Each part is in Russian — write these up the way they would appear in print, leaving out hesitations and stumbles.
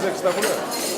Estağfurullah.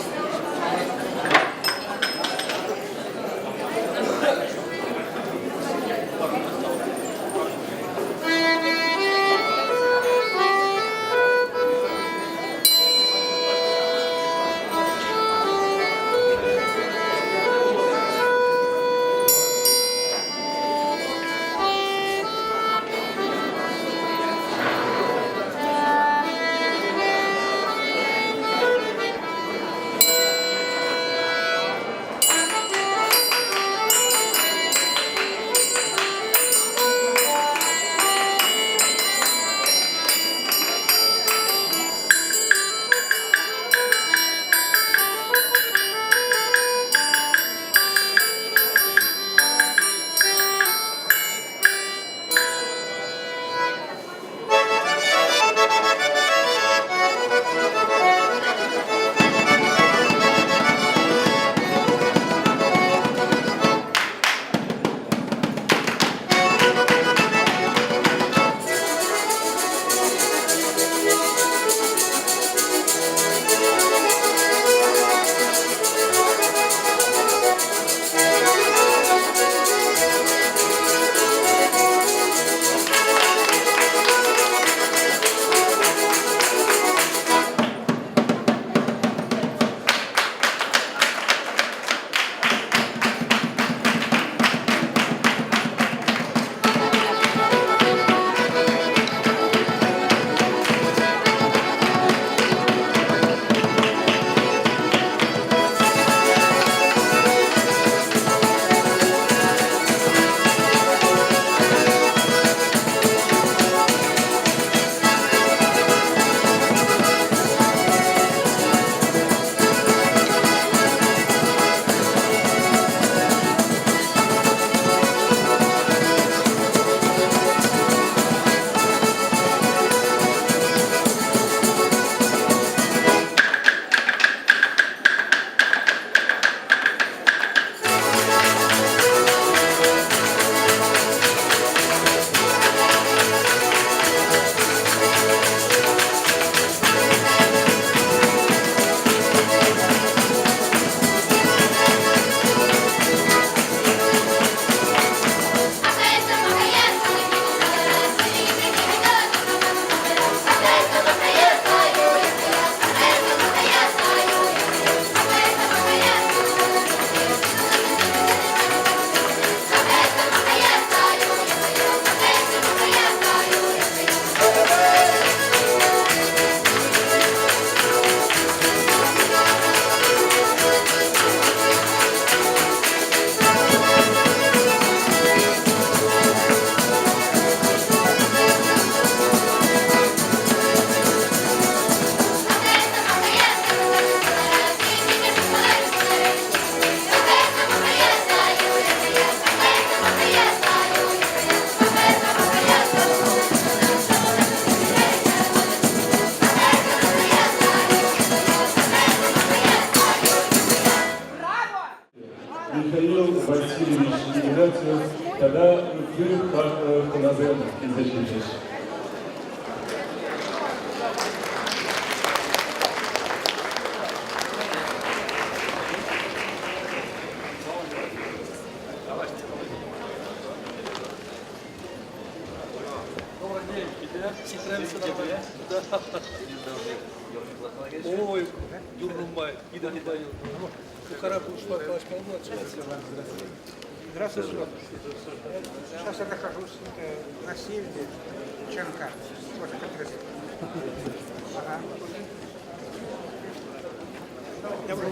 Михаил Васильевич Игнатьев, тогда ты Ханазем изучишь. Добрый день. Нравится нормально? Да. Ой, Юрнумбай, Ида не дает. Сухара Пушма, Калаш Павлович. Здравствуйте. Сейчас я нахожусь на севере Чанка. Вот как раз. Ага.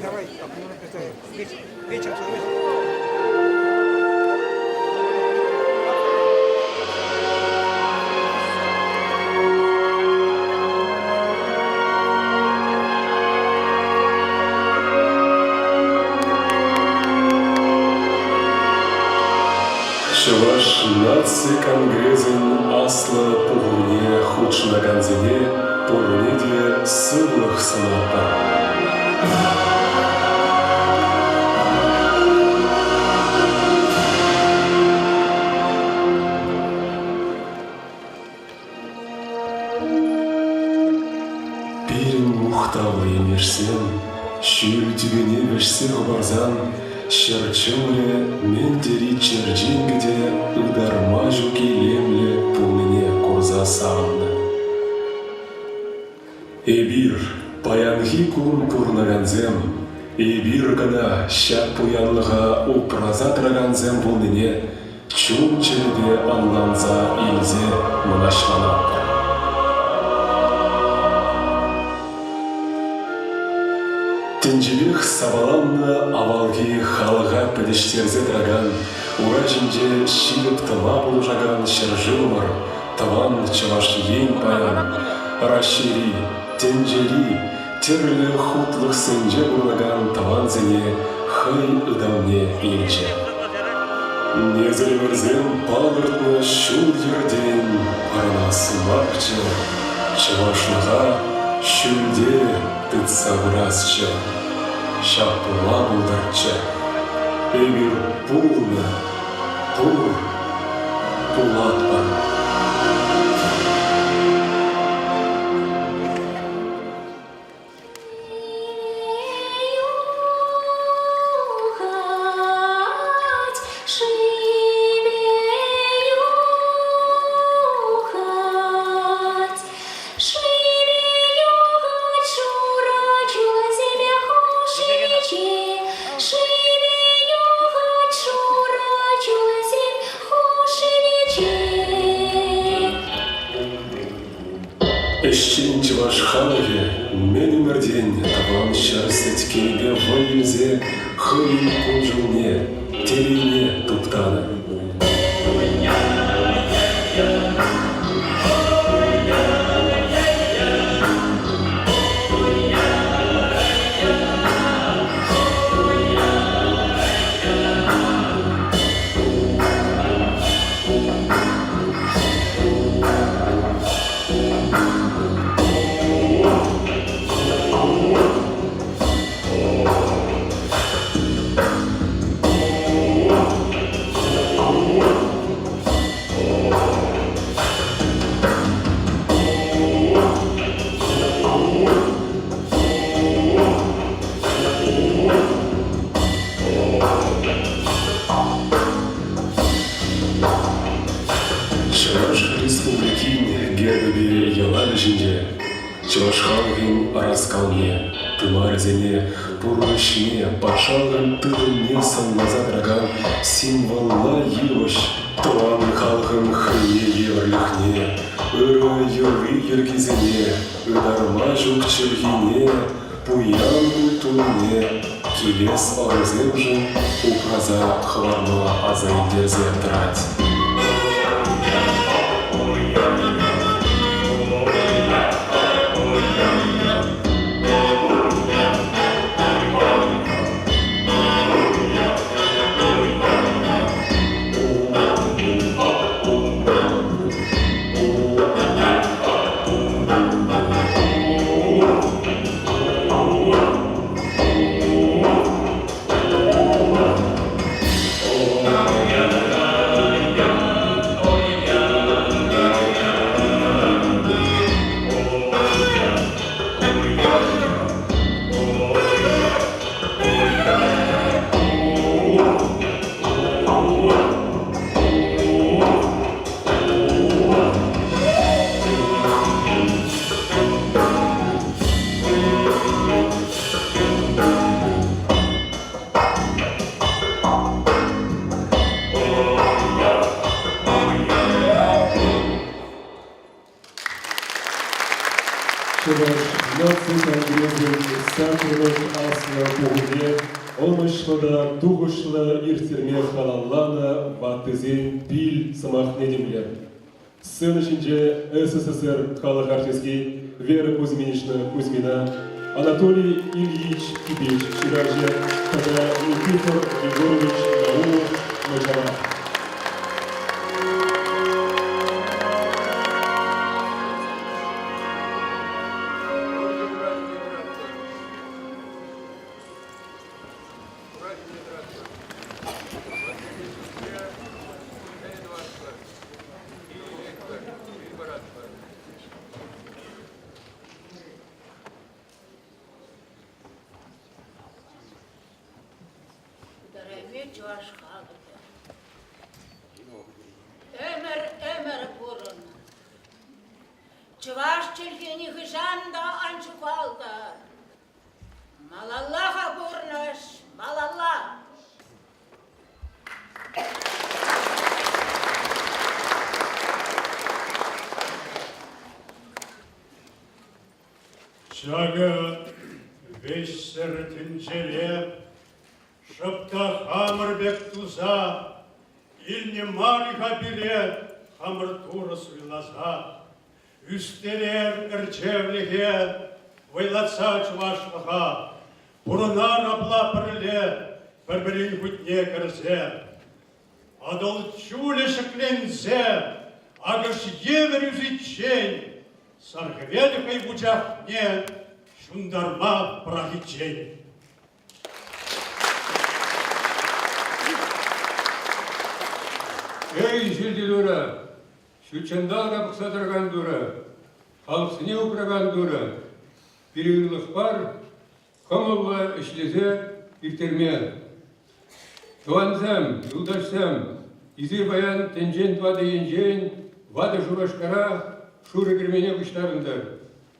Давай, вечер Шываш нации конгрезен асла пугуне худшна ганзине пурнеде сылых сыната. Пирин мухтавы емешсен, шүл түбене бішсер барзан, шерчімле мен дери черджингіде ұдарма жүке лемле пулыне коза сағынды. Эбир паянхи кун пурнаганзем, эбир гана шак пуянлыға упраза траганзем пулныне, чун черде анланза илзе мұнашланапты. Тенжелех сабаланны авалги халыға пәдештерзе драган, ура жинже шиліп тыма бұлжаган шыржылмар, таван чаваш ен паян, рашери, тенжели, терлі хутлық сенже бұлаган таван зене хай ыдамне елже. Незілі бірзен палыртны шул ерден, арана сымақчы, чавашныға шүлде тытса бұразчы, шапыла бұлдарчы. Эбір пулны, пулат бар. Эшчен чываш халыве, мен өмірден табан шарсет кейбе вайылзе, хыйын күнжылне, терейне туптаны. Чаваш республикин гербе ялабы жинде, чаваш халгин араскалне, тымарзене, пурышне, пашалган тыдынне санлаза драган, символла еваш, туан халгын хыне еврлихне, ыры юры ергизене, ыдарма жук чыргине, пуян тулне, келес арызем жын, упраза хвармыла азайдерзе трать. Наций конгрессин сәкіріш асылы бұғыне, омышлыда туғышлы иртерме халалланы ваттызен пил сымақ недемлер. Сын ішінде СССР халық артистки Вера Кузьминична Кузьмина, Анатолий Ильич Кибеч Ширажья, когда Никифор Егорович Наумов Мажара. Türkiye çuvaş kaldı. Ömer burun. Çuvaş Türkiye'ni hışanda ançı kaldı. Malallaha burnuş, malallah. Шага весь сертинчелеп, шапта хамыр бек туза, илне мариха билет, хамыр турыс вилаза. Үстелер ірчевліге, вайлатса чувашлыға, бұрынар абла бірле, бір-бірін күтне кірзе. Адыл чулі шықлензе, ағыш евер үзітчен, Саргвеликой в учах нет, шундарма прахичень. Эй, жилдилура, шучандалга бақсатырған дура, халқсыне ұпыраған дура, переғырлық бар, қамылға ішлезе иртерме. Туанзам, юлдашсам, изир баян тенжен вады енжен, вады журашкара, шуры кірмене күштарындар.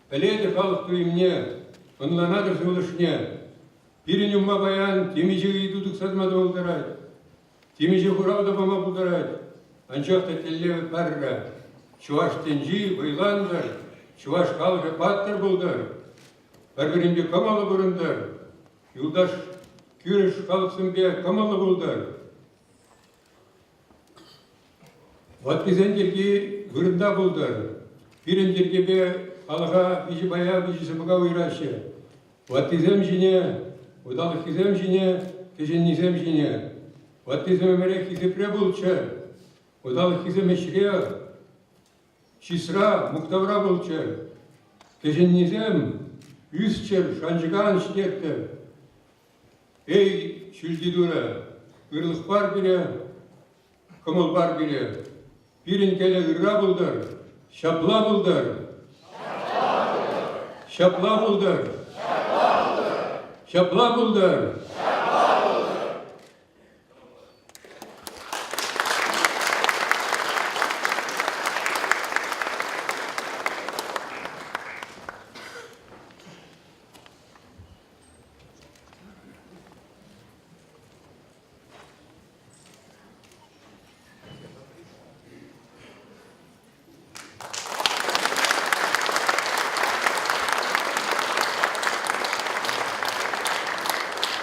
Пәледі халық туимне, онланадыр зылышне. Бірін умма баян темежі үйдудық сазмады олдырад. Темежі құрауды бама бұлдырад. Анчақта теллеві парра. Чуваш тенжи, байландар. Чуваш халқы паттыр бұлдар. Бір-бірінде камалы бұрындар. Юлдаш күріш халықсын бе камалы бұлдар. Ваткизендерге ғырында бұлдар. Пирендерге бе алға бежі бая, бежі сымыға ойрашы. Ваттизем жіне, удалық хизем жіне, кеженнизем жіне. Ваттизем өмірі хизепре бұлчы, удалық хизем ешре, шисра, мұқтавра бұлчы. Кеженнизем үсчер, шанжыған штекті. Эй, шүлдидура, ұрлық бар біле, кымыл бар біле. Пирен келе ұрра бұлдар. Şapla buldur. Şapla buldur. Şapla buldur.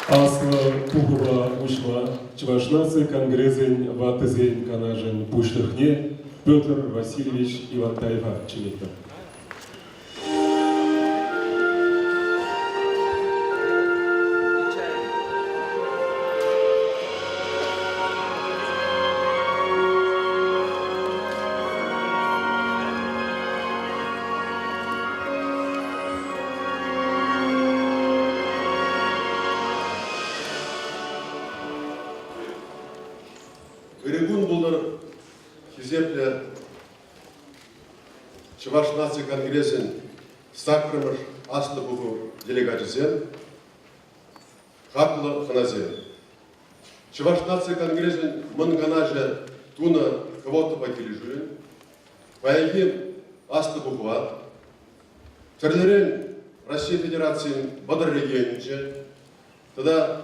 Асла пухова ушма, чувашнасы конгрессен ватызен канажен пушлыхне Петр Васильевич Ивантаева чемекті. Григун булдыр хизепле Чуваш нации конгрессен сакрымыш асты бугу делегатизен хаплы ханазен. Чуваш нации конгрессен мынганаже туна кого-то покилежуен, появим асты бугуа, терлерен Россия Федерации бадыр регионинче, тогда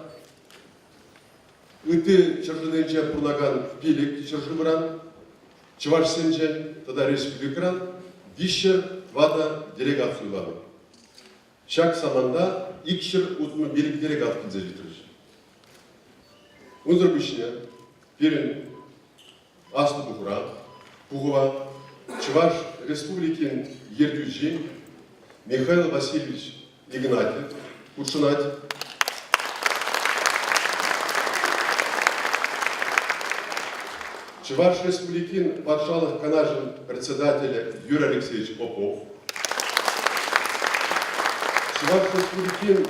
Үті чыржынынче пұрнаған билік чыржымыран, Чувашсенче, тогда республикаран, бишер вада делегациялары. Шак саманда икшер ұтымы билік делегат кілзе жетіріш. Унзыр бішіне, бірін асты бұғыра, бұғыва, Чуваш республикин ердюжи Михаил Васильевич Игнатьев, Куршинатьев, Чуваш республикин патшалық канажын председателя Юрий Алексеевич Попов. Чуваш республикин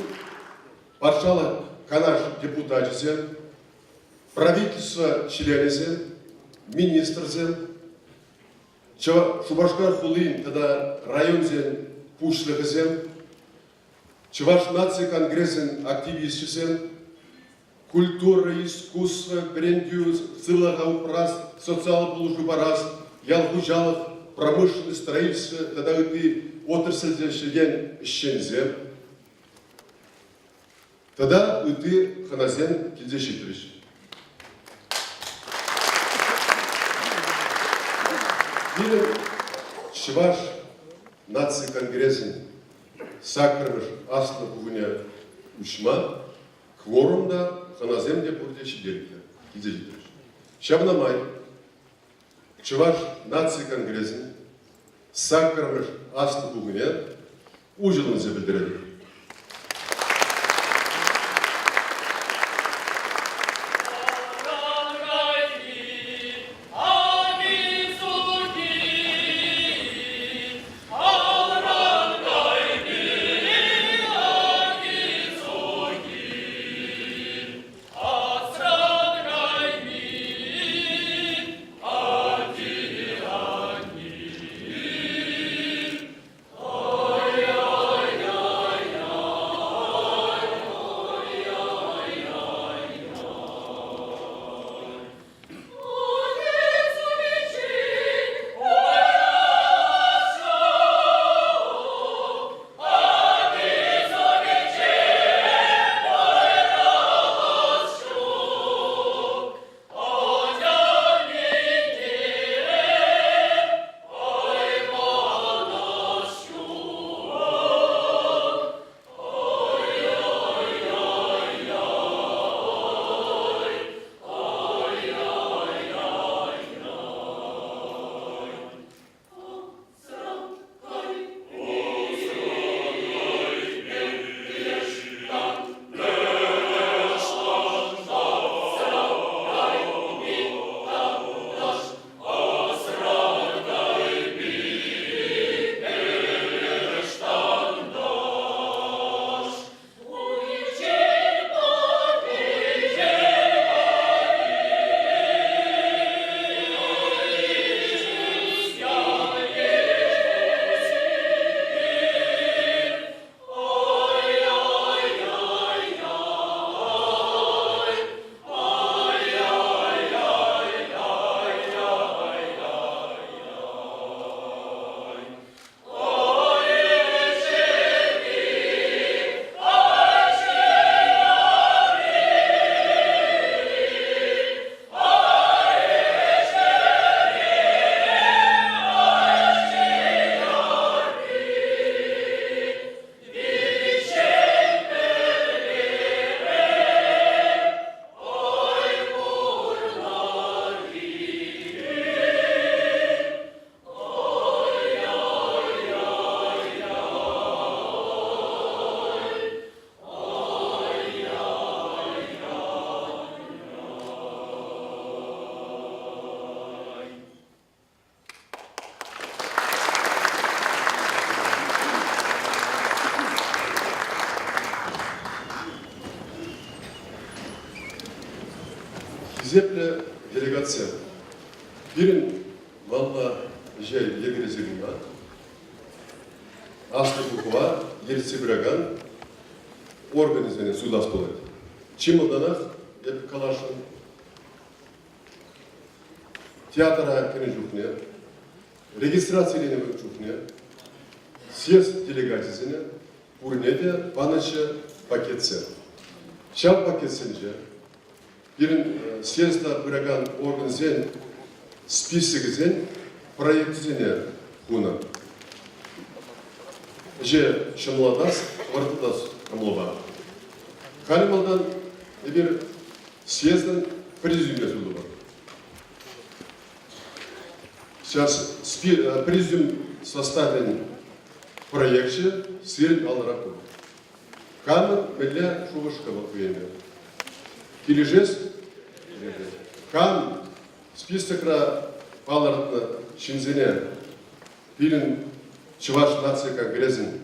патшалық канаж депутатизен, правительство членизен, министрзен, Шубашкар хулин тогда районзен пушлығызен, Чуваш нации конгрессен активистизен, культура, искусство, брендю, силага упраз, социал булышу бараз, ялгужалых, промышленное строительство, тогда ты отрасль дешеген ищензе. Тогда ты ханазен кидешитриш. Фильм Чуваш нации конгресsin сакрымыш аслы бүгіне ушма, кворумда ханаземде бурдеши делікті, кидешитриш. Шабнамай Чуваш нации конгресsin сакрымыш аслы бүгіне ужылынызы білдіреді. Земля делегация. Бирин валла жай егерезегина, асты буква, ерсебраган, организованный судас болады. Чемоданах, еп калашын, театра кені жүхне, регистрацияны жүхне, съезд делегациясыны, урнеде панычы пакетсе. Шал пакетсенже, бирин съезда бираган органзен списигізен проектізене хуна. Же шымладас, вартыдас камлова. Халималдан bir съезден президиум yazılı var. Сейчас президиум составлен проекте сверить алраку. Камен мелля шувышка вот время. Килижес кам списокра палартна шинзене билин Чуваш нация конгрессин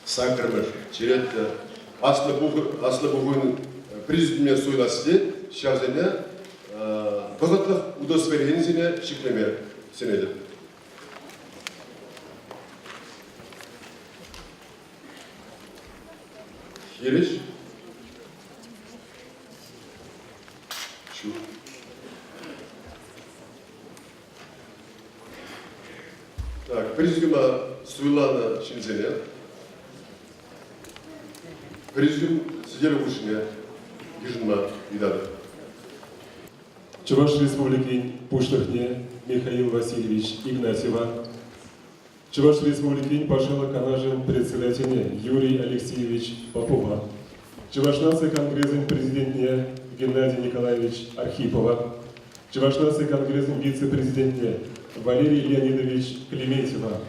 сакрымыш черетте аслы бугун президиуме суйласты шавзене боготлық удостоверензине шиклеме сенеді. Еліш президиума Суйлана Шинзене, президиум сидели ушине, Гижинма Идады. Чуваш Республики Пуштахне Михаил Васильевич Игнатьева. Чуваш Республики Пашала Канажин председатель Юрий Алексеевич Попова. Чуваш нации Конгресс президентне Геннадий Николаевич Архипова. Чуваш нации Конгресс вице-президентне Валерий Леонидович Клементьева.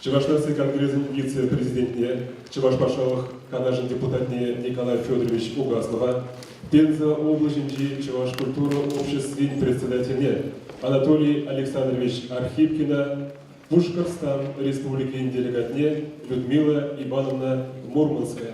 Чуваш нации Конгресс вице-президентне Чуваш Пашалах Канажин депутатне Николай Федорович Угаслова. Пенза облаченчи Чуваш культуру обществе председательне Анатолий Александрович Архипкина. Пушкарстан Республики делегатне Людмила Ивановна Мурманская.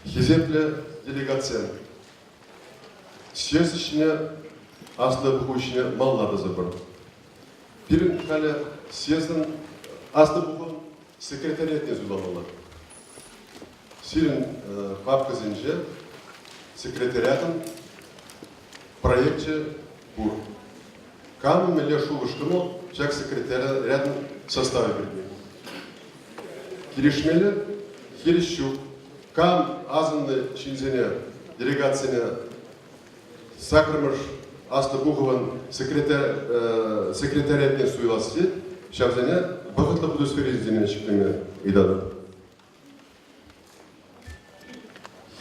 Хизепле делегация. Съезд ішіне асты бұғы ішіне маллады забыр. Бірін қалі съездің асты бұғын секретариетіне зұламалар. Сирин папка зінже секретариатын проекте бұр. Камы меле шулышкымы чак секретариатын составе бірден. Киришмелі хирищу кам азынды шинзене делегацияне Сакрамыш Астабухован секретариатне суйласы, шабзане бақытлы бұды сферизіне шықтыме идады.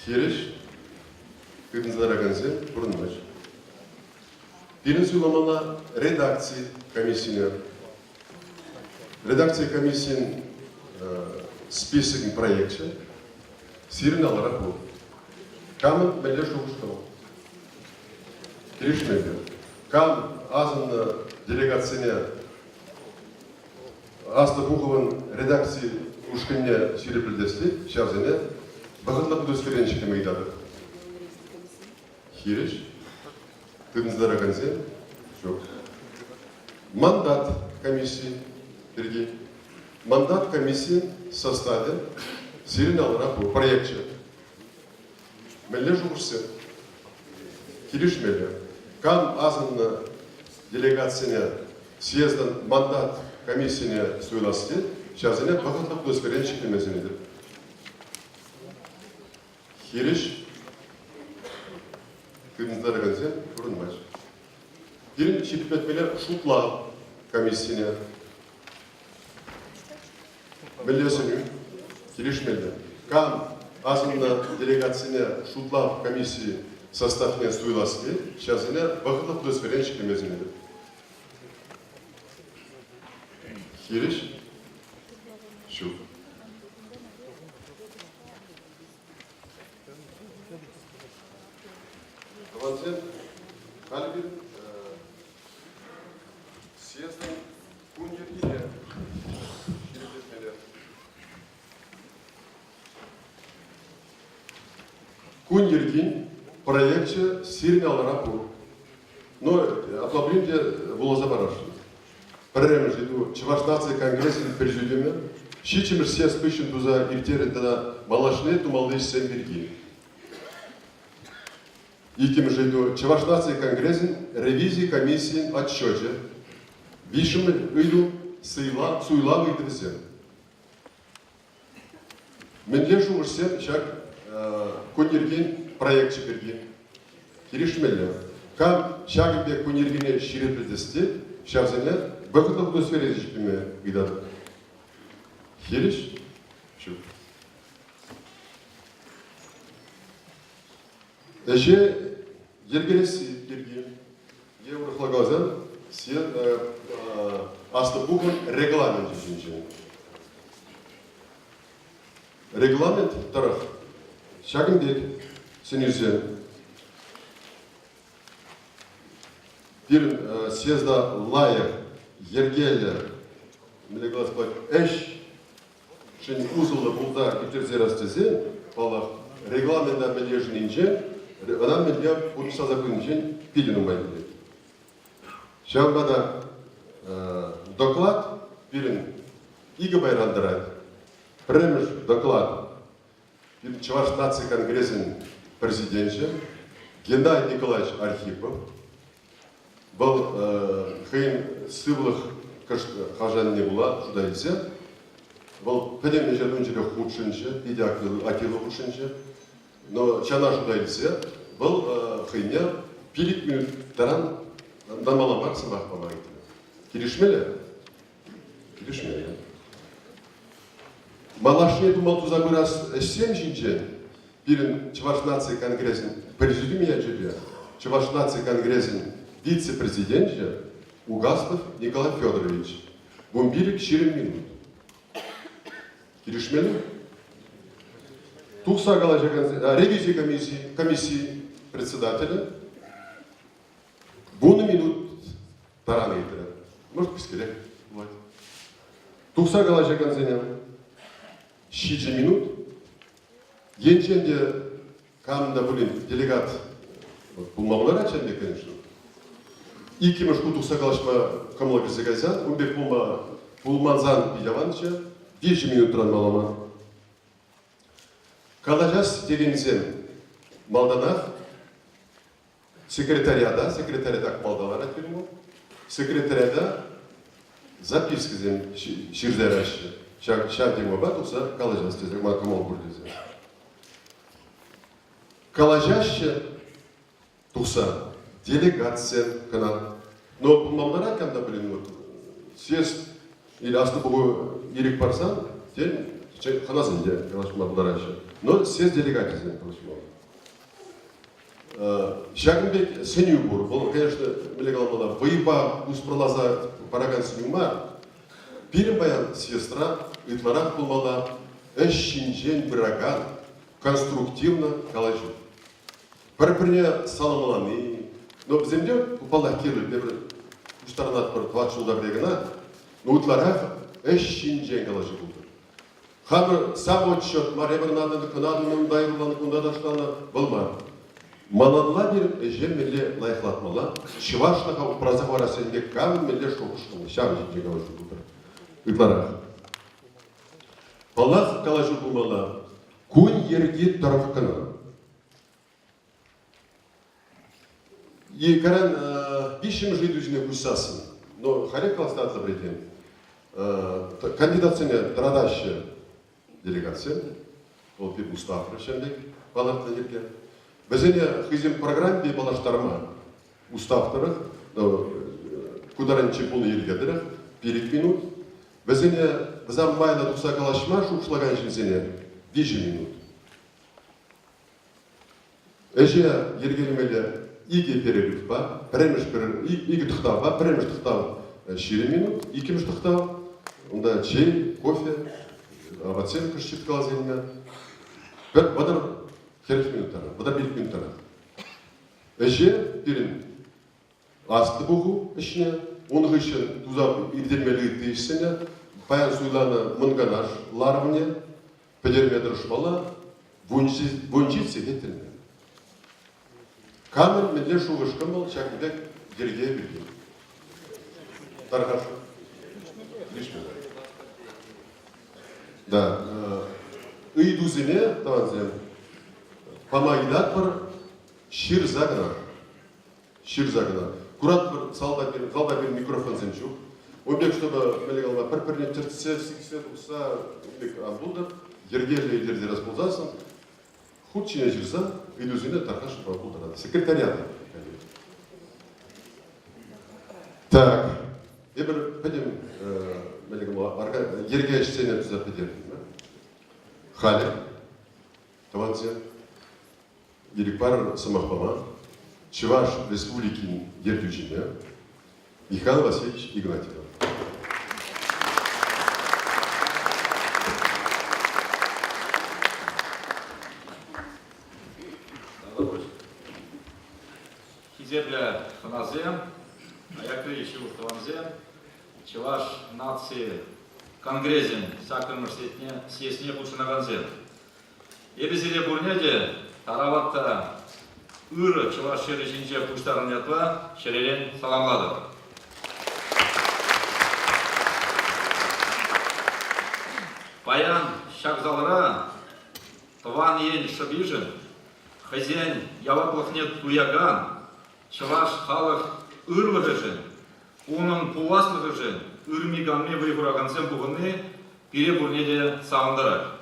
Хереш, күтінзіларағансе, бұрынмаш. Бірін суйламана редакции комиссияне. Редакция комиссиян списогын проекте, сирін алара бұл. Камын бәле шуғыштау. Киришмеге. Кам азынны делегацияне Астабухован редакции ушкенне сирепілдесті, шавзене бағытла бұды сференшікіме идады. Хириш, күтінзіларағанзе, жоқ. Мандат комиссии, бірге. Мандат комиссии составе сирен алыра бұл проектче. Мәлі жұғырсы. Кириш мәлі. Кам азынны делегацияне съездан мандат комиссияне суйласты, шазыне бағытлық көзгерен шекемезінеді. Хириш, күніздерігінзе бұрынмаш. Бірін шекпетмелер шутлау комиссияне. Мәлесіні, Кириш мәлі. Кам азынны делегацияне шутлау комиссии составне суйласты, шазыне бағытлық көзгерен шекемезінеді. Хириш, шу. Каванзен, қалбин, съездың күндеріне шерететмелер. Күндерген проекте сирналара бұл. Но аплаблинде волоза барашын. Прямо жиду Чуваш нации конгресsin президиуме, шичимir съезд спыщен туза иртеретена малашне тумалдыш сенберги. Иким жиду Чуваш нации конгресsin ревизии комиссии отчете. Вишим иду суйла выйдвесе. Менлешу мужсен шаг конерген проект берги. Киришмелле. Кам шагыбе конергене ширетілдесте, шавзене бағытлық көсфере жекпеме ұйдады. Хериш? Шу. Әже ергелесі берги. Еврохлагазан асты бұғын регламент жүйінші. Регламент тарах. Шагымбек сенерзен. Бірін съезда лайық, ергелі, мілеглас бай, әш, шын ұзылы бұлда күтерзер астезе, балақ регламентда білежінінше, Она меня учится закончить пилину мою. Сейчас доклад пилин Иго Байрандарат. Премеш доклад пилин Чуваш нации конгрессен президенте Геннадий Николаевич Архипов. Был хейн сывлых хажан не была ждается. Был педем не жадун жили худшинче, иди акилы худшинче. Но чана ждается. Был хейня пилик минут таран намаламар самах помогает. Киришмеле? Киришмеле. Малашне думал ту забыл раз 7 жинче. Пилин Чуваш нации конгрессен президиум жили. Чуваш нации конгрессен вице-президент Угаспов Николай Федорович. Бомбилик 4 минут. Киришмеле? Тухса ревизии комиссии председателя. Буны минут тараны итера. Может, пискелек. Вот. Тухса галажа конценя. 6 минут. Енченде камда блин делегат. Пулмалара ченде, конечно. И кимашку тухса галашма камла гизегазян. Умбек пулманзан пидяванча. 5 минут тран малама. Калажас дегензем малданах. Секретариада малдалар атпирму. Секретариада записка зем ширдераши. Шардима батуса калажас тезек макамал бурдезе. Калажаще туса делегация канал. Но мамдара камда блин вот съезд или астубу ирик парсан день ханазынде калашмалдараще. Но съезд делегация зем калашмал. Шагынбек сенюбур, бұл, конечно, мелегалмала, выеба успралаза параган сенюма, пирим баян сестра, итларах пулмала, эшшинжен браган, конструктивно калажу. Парпырне саламаланы, но в земле упала кирлы, бебір уштарнат бір 20 жылда брегана, но итларах эшшинжен калажу болды. Хабыр сам отчет, маребір надады, кынадының дайырланы, күндадаштаны, болма. Маланла беріп, жемеле лайықлатмала, Чувашнаға ұпразақ варасенге кәмін меле шоқышқылы, шағы жетке қалажу бұлдыр. Үтларақ. Балақ қалажу бұлмала, күн ерге тарafı кына. И каран бишім жиды жүзіне күсасын, но харек қаласты атла бретен. Кандидатсыне дырадащы делегация, ол пеп Устав Рашендек, балақты ерге. Бізіне хызем программе балаштарма уставтырық, кударанчы бұны елгедірік, 1 минут. Бізіне бізам майна тұқса қалашма шуқшылаған жінсене 5 минут. Әже ергелімелі иге перерыв ба, иге тұқтау ба, премеш тұқтау 4 минут, 2 тұқтау, онда чай, кофе, абацен күшчет қалазеніне. Бадар 40 минуттара, бадар 1 минуттара. Әже перін асты бұғу ішіне, оның үшін тузап ирдермелігі дейшсіне, паян суйланы мұнганаш ларымне, пәдерме дұрышмала, бұнжит секетіліне. Камер менле шуғышқым бол, шәкімдек жерге берген. Тарғашы. Лишмеді. Да. Үйдузіне, таванзем, помогидат бір шир загына. Шир загына. Курат бір залда бір микрофон зен жоқ. Объект, чтобы мелегалма бір-біріне тіртсе, сіксе, ұқса, амбулдар, ергерлі расползасын, худчине жүрса, үйдузіне тарқашы амбулдарады. Секретариаты. Так. Ебір, пәдем, мелегалма, ерге ішсене түзап бедердім. Халек. Таванзен. Ерекпар Самахпама. Чуваш Республики Ертючине. Михаил Васильевич Игнатьев. Хизебля Ханазем, Аякры еще Таванзем, Чуваш нации Конгрезен, Сакрымыр съесне Пушинаганзем. Ебезеле Бурнеде, Тараватта ыры чуваш шережинже пуштарын ятва шерелен саламлады. Паян шагзалра тыван ен шабижин, хозяин яваплахне туяган, чуваш халық ырлығыжын, оның пуласлығыжын, үрмиганме вайхурагансен бұғыны пире бурнеде сауындарак.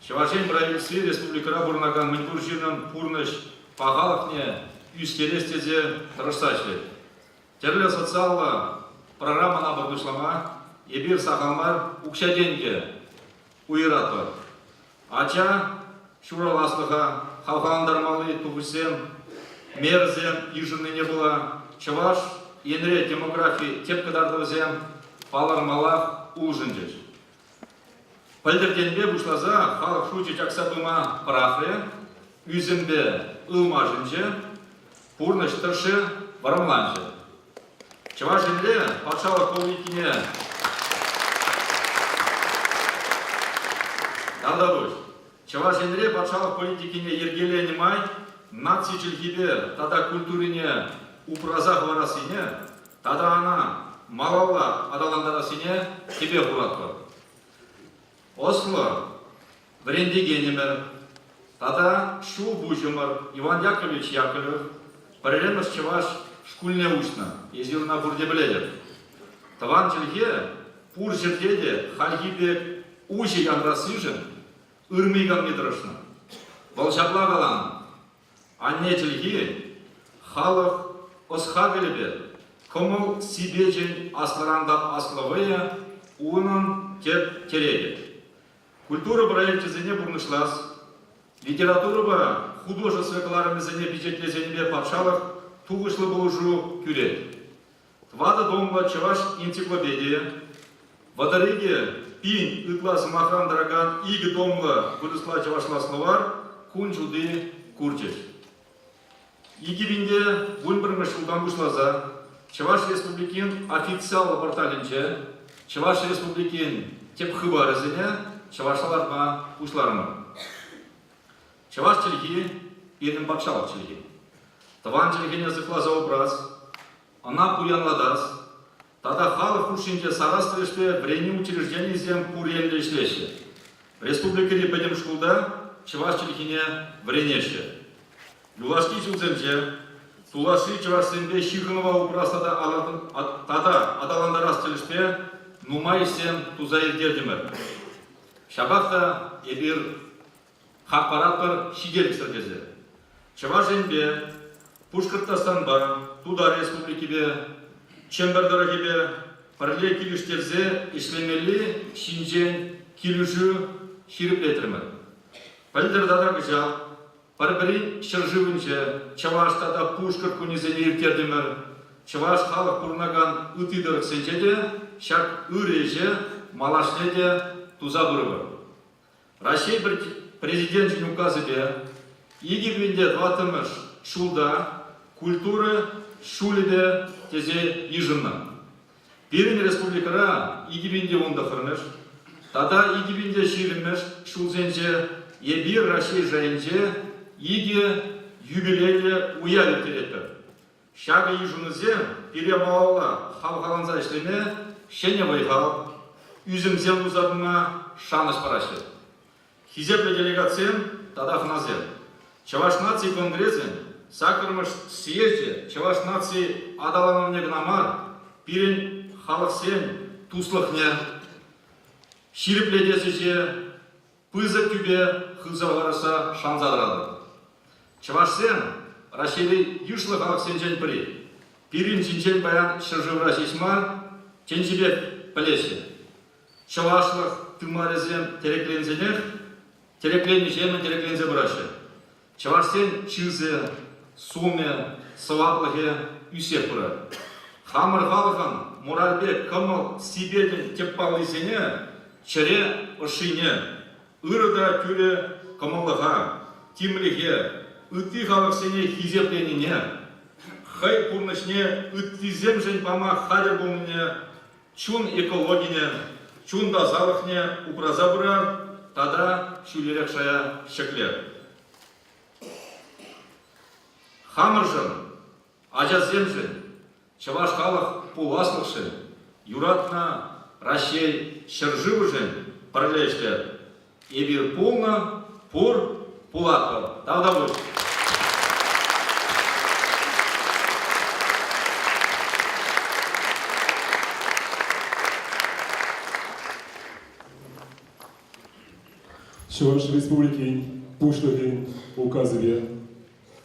Чувашен правительстве республикара бурнаган мынбур жирнын пурныш пағалықне үскерестезе тырышташлы. Терлі социалла программана бұрнышлама ебір сақалмар укшаденге уйратыр. Ача шураласлыға халқаландармалы туғысен, мерзем ижыны не было. Чуваш енре демографии тепкадардывызем палармалах ужынжыш. Пәлдірденбе бұшлаза халық шучы жақсабыма парахры, үзімбе ылмажынжы, пурныш тұршы барымланжы. Чуваш енре патшалық қолвикіне Алдабыш. Чуваш енре патшалық политикине ергеле немай, наци чілхибе тада культурине упразах варасыне, тада ана малалла адаландарасыне тебе хуратпыр. Осло врендегенемер, тада шу бужымыр Иван Яковлевич Яковлев, параллельно чуваш шкульне ушна, езюрна бурде біледер. Таван чілге пур жердеде хальгибек ужи янрасыжын, ырмиган метрышны. Волшабла галан, анне чілге халық осхагелебе, комыл сибежен асларанда асловые, унын теп тереге. Культура проектізіне бұрнышлас, литература ба художествокларымызіне бюджетлезенбе патшалық туғышлы болужу күрет. Твада домла чаваш энциклопедия, вадариге пин ытлас махан драган игі домла бұдысла чавашла словар күн жуды курчеш. Игі бінде бұлбірміш ұлдан бұшлаза, Чаваш республикин официал порталінче, Чаваш республикин теп хыбарызыне, Чавашаларма ушларымы. Чаваш челхи, едім патшалық челхи. Таван челхине зықла за образ, она пуянладас, тада халық ушинче сарастырышты брени учреждений зем пуренле ишлеше. Республикари бәдем шкулда Чаваш челхине бренеше. Юлашки чулземче, Тулаши чавашсенбе шихынова упрастада тада адаландарас челішпе нумай сен тузайырдердемір. Шабақта ебір хақпарат шигелік сіргезе. Чавашенбе, Пушкырттастан бар, туда республикебе, Чембердорогебе, парле киліштерзе ішлемелі шинжен килюжу хириплетірмір. Пәлдірдада гыжал, Парбарин шыржывынче, Чаваштада Пушкыр күнізіне ертердімір, Чаваш халық пұрнаган ұтыдырық сенчеде, шак үреже, малашнеде туза бұрыбыр. Россия президент жын указы бе, Египенде дватымыш шулда, культуры шуледе тезе ежынна. Берін республикара Египенде онда қырмыш, тада Египенде ширіміш шулзенже, ебір Россия жайынже, Иге юбилейле уялы теретті. Шағы ежунызе пере маула халқаланза ішлеме шене вайхал, үзімзен ұзадыма шаныш парашы. Хизепле делегациям тада хназем. Чаваш нации конгрессен сакырмыш съезде Чаваш нации адалановне гнамар пирен халықсен туслықне. Ширипледесіже пызы күбе хызалараса шанзадырады. Чавашсен Рашели юшлы халық сенжен пірі. Пирин сенжен баян шыржывра шешма тенжібек пілесі. Чавашлық тымарезем тереклензенер, тереклені жемін тереклензе бұрашы. Чавашсен чызе, суме, сываплығы үсек бұры. Хамыр халықын Муралбек кымыл сибеден теппалы сене, чыре ұшыне, ұрыда күре кымылыға, тимліге, Үтті халық сене хизепленіне, хай пұрнышне үттізем жын пама хадер болмыне, чун экологине, чун тазалықне упраза бұра, тада шүлерек шая шеклер. Хамыржын, ажаземжін, чаваш халық пуласлықшын, юратна Россия шыржывыжын, параллельштер. Эбир полна, пур, пулатов. Тогда будет. Чуваш республики пушлыгин указывая.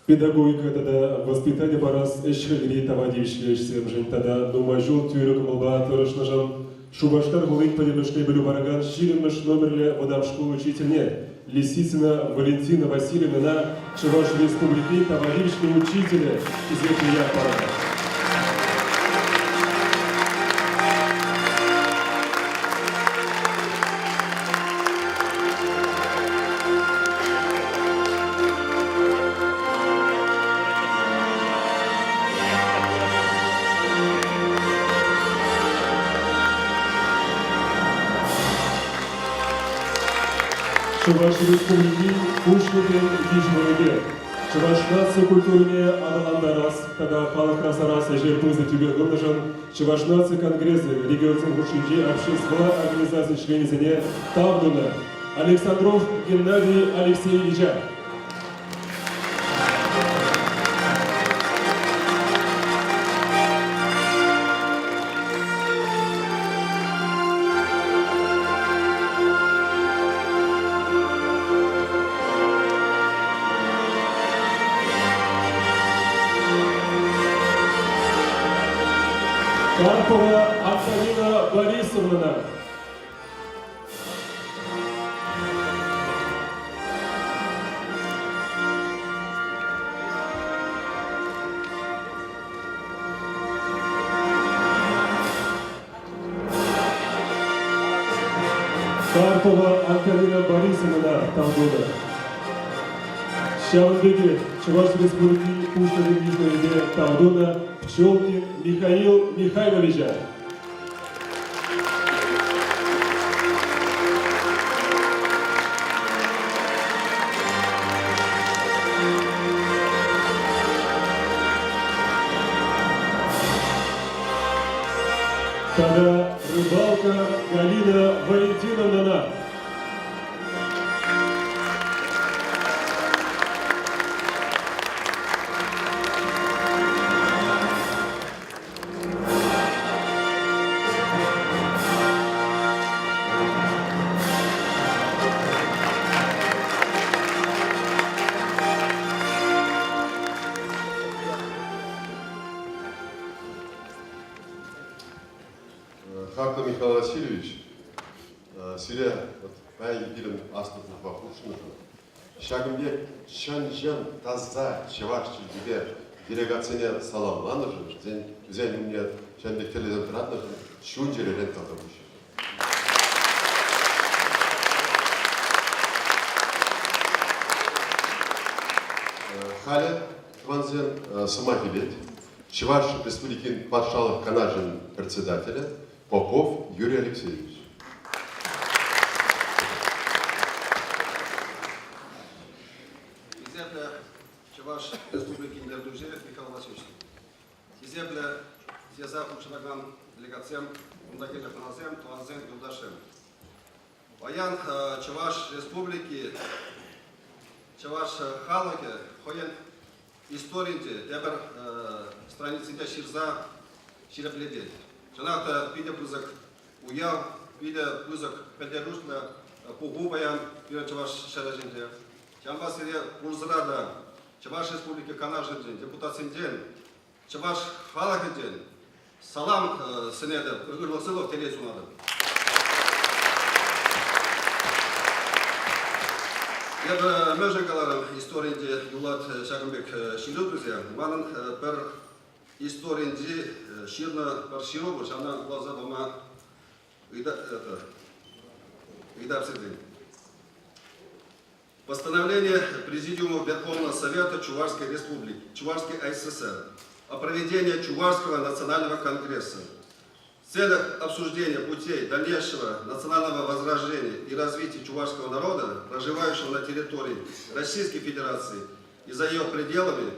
Педагогика тогда воспитание барас эшхелери тавадивишлеш семжин тогда думажул тюрек молба тырышнажан Шубашкар Волынь подемышный белю бараган ширимыш номерле водам школы учительне Лисицына Валентина Васильевна на Чуваш республики тавадивишный учителя из я парада. Чуваш республики Пушлыгин Вижмырыге. Чуваш нация культурные аналандарас, когда халық расарас ежер пызы тюбергылныжын, Чуваш нация конгрессы регион Гушинджи общества организации членизіне Тавдуна Александров Геннадий Алексеевича. Карпова Антонина Борисовна. Карпова Антонина Борисовна Тавдуна. Шавандыги Чуваш республики Пуштыгин Вижмырыге Тавдуна Пчелкин Михаил Михайловича. Тогда Рыбалка Галина Валентиновна. Хартов Михаил Васильевич, сире бәй билім астықты бақушыны. Шагымбек Шанжан таза Чуваш чилдиге делегацияне саламланы жын. Зен мне Шанбек теледен тұратны жын. Шун жерелен тады бұшы. Халі Тванзен Самахибет, Чуваш Республикин Патшалық Канажин председателя, Попов Юрий Алексеевич. Изъявля Чуваш Республики Нердужев Михаил Васильевич. Изъявля Зяза Учраган делегациям Ундагеля Паназем Туанзен Юлдашем. Баян Чуваш Республики Чуваш Халаке Хоен историнте Дебер страницы Ширза Ширепледе. Жаната видя пузак уяв, видя пузак педерушна погубаян, видя Чуваш Шаражинде. Чамбас видя Пурзрада, Чуваш Республики Канажинде, депутат Синден, Чуваш Халахиден, Салам Сенеда, Урласылов Телезунада. Я бы межегаларам историнде Юлат Шагамбек Шиндубрузя, манан пер историнде Ширна Парширович, она глаза дома Идапсидин. Постановление Президиума Верховного Совета Чувашской Республики, Чувашской ССР о проведении Чувашского национального конгресса в целях обсуждения путей дальнейшего национального возрождения и развития чувашского народа, проживающего на территории Российской Федерации и за ее пределами,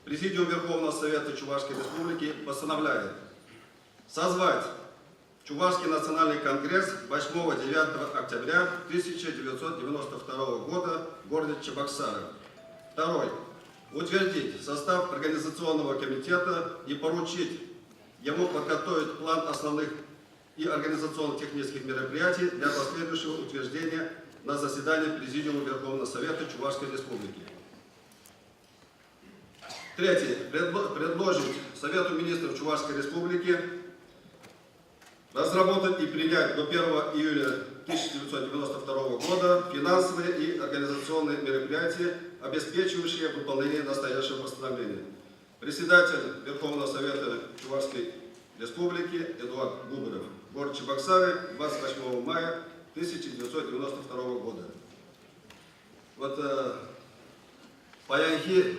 Президиум Верховного Совета Чувашской Республики постановляет созвать Чувашский национальный конгресс 8-9 октября 1992 года в городе Чебоксары. Второй. Утвердить состав организационного комитета и поручить ему подготовить план основных и организационно-технических мероприятий для последующего утверждения на заседании Президиума Верховного Совета Чувашской Республики. Третье. Предложить Совету министров Чувашской Республики разработать и принять до 1 июля 1992 года финансовые и организационные мероприятия, обеспечивающие выполнение настоящего постановления. Председатель Верховного Совета Чувашской Республики Эдуард Губеров. Город Чебоксары, 28 мая 1992 года. Вот Паянхи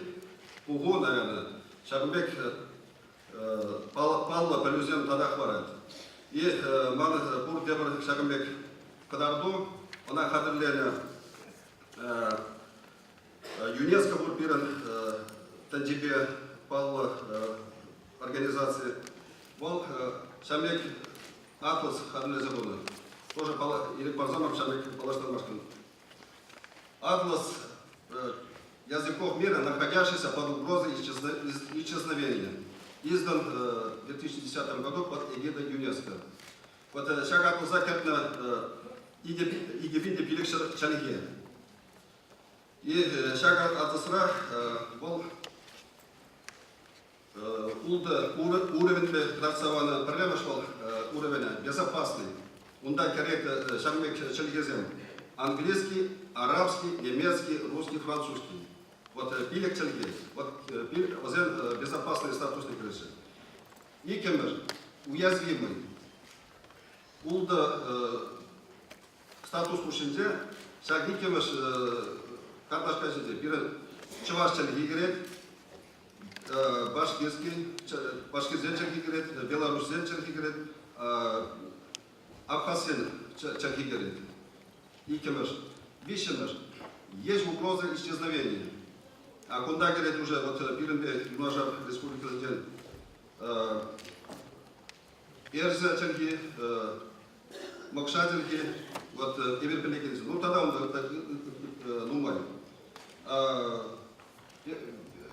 Пугу, наверное, Шагубек Палла Полюзен Тадахварат. И Ман Пур Дебр Шагубек Кадарду, она хадрлена ЮНЕСКО Бурпиран Танджибе Палла организации. Вол Шамек Атлас Хадлезабуна. Тоже или Парзамар Шамек Палаштамашкин. Атлас языков мира, находящийся под угрозой исчезновения. Издан в 2010 году под эгидой ЮНЕСКО. Вот шаг Атласа Кертна Игебинде Пиликшер Чалиге. И шаг Атласра был уровень Красавана Прелемашвал уровень безопасный. Унда коррект Шамбек Чалигезем. Английский, арабский, немецкий, русский, французский. Вот пилек Чалиге. Вот безопасный статусный крыши. И кемер уязвимый. Улда статус ушинде. Шаги кемер карташка жиде. Пирен Чуваш Чалиге. Башкирский, башкирзен чархигерет, белорусзен чархигерет, абхазсен чархигерет. И кемеш, вишемеш, есть угроза исчезновения. А куда говорит уже вот Пиренбе, Юнажар, Республика Зенден, Эрзя чархи, Мокшадерхи, вот Иверпелекерис. Ну тогда он нумай.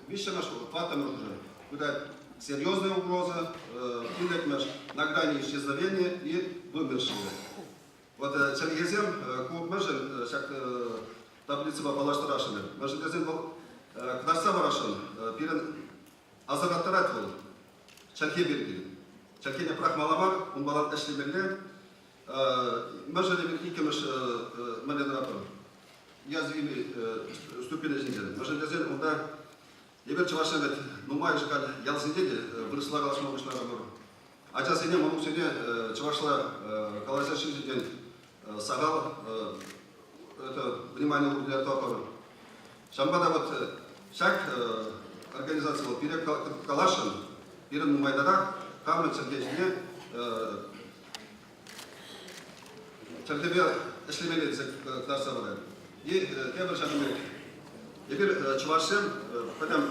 Видите, наш паттерн уже, куда серьезная угроза, на грани исчезновения и вымершие. Вот Чалигезем, клуб Мэжен, таблица Бабалашта Рашина. Мэжен был Кнарсава Рашин, Пирен Азаратаратвал, Чалхеберги. Чалхеня Прахмаламар, он балан Эшлибеле, Мэжен Икемеш Маленрапор. Я звили ступени Зинден. Мэжен он Ебер Чавашевет, ну майже как ялсидели, выросла галашма вышла работа. А сейчас я не могу себе Чавашла колосящий день сагал, это внимание для того. Шамбада вот всяк организация вот перед Калашем, перед Майдана, камень Сергеевне, Чертебе Эшлемелец Кнарсавада. И Кебер Шамбек. Теперь Чувашем, потом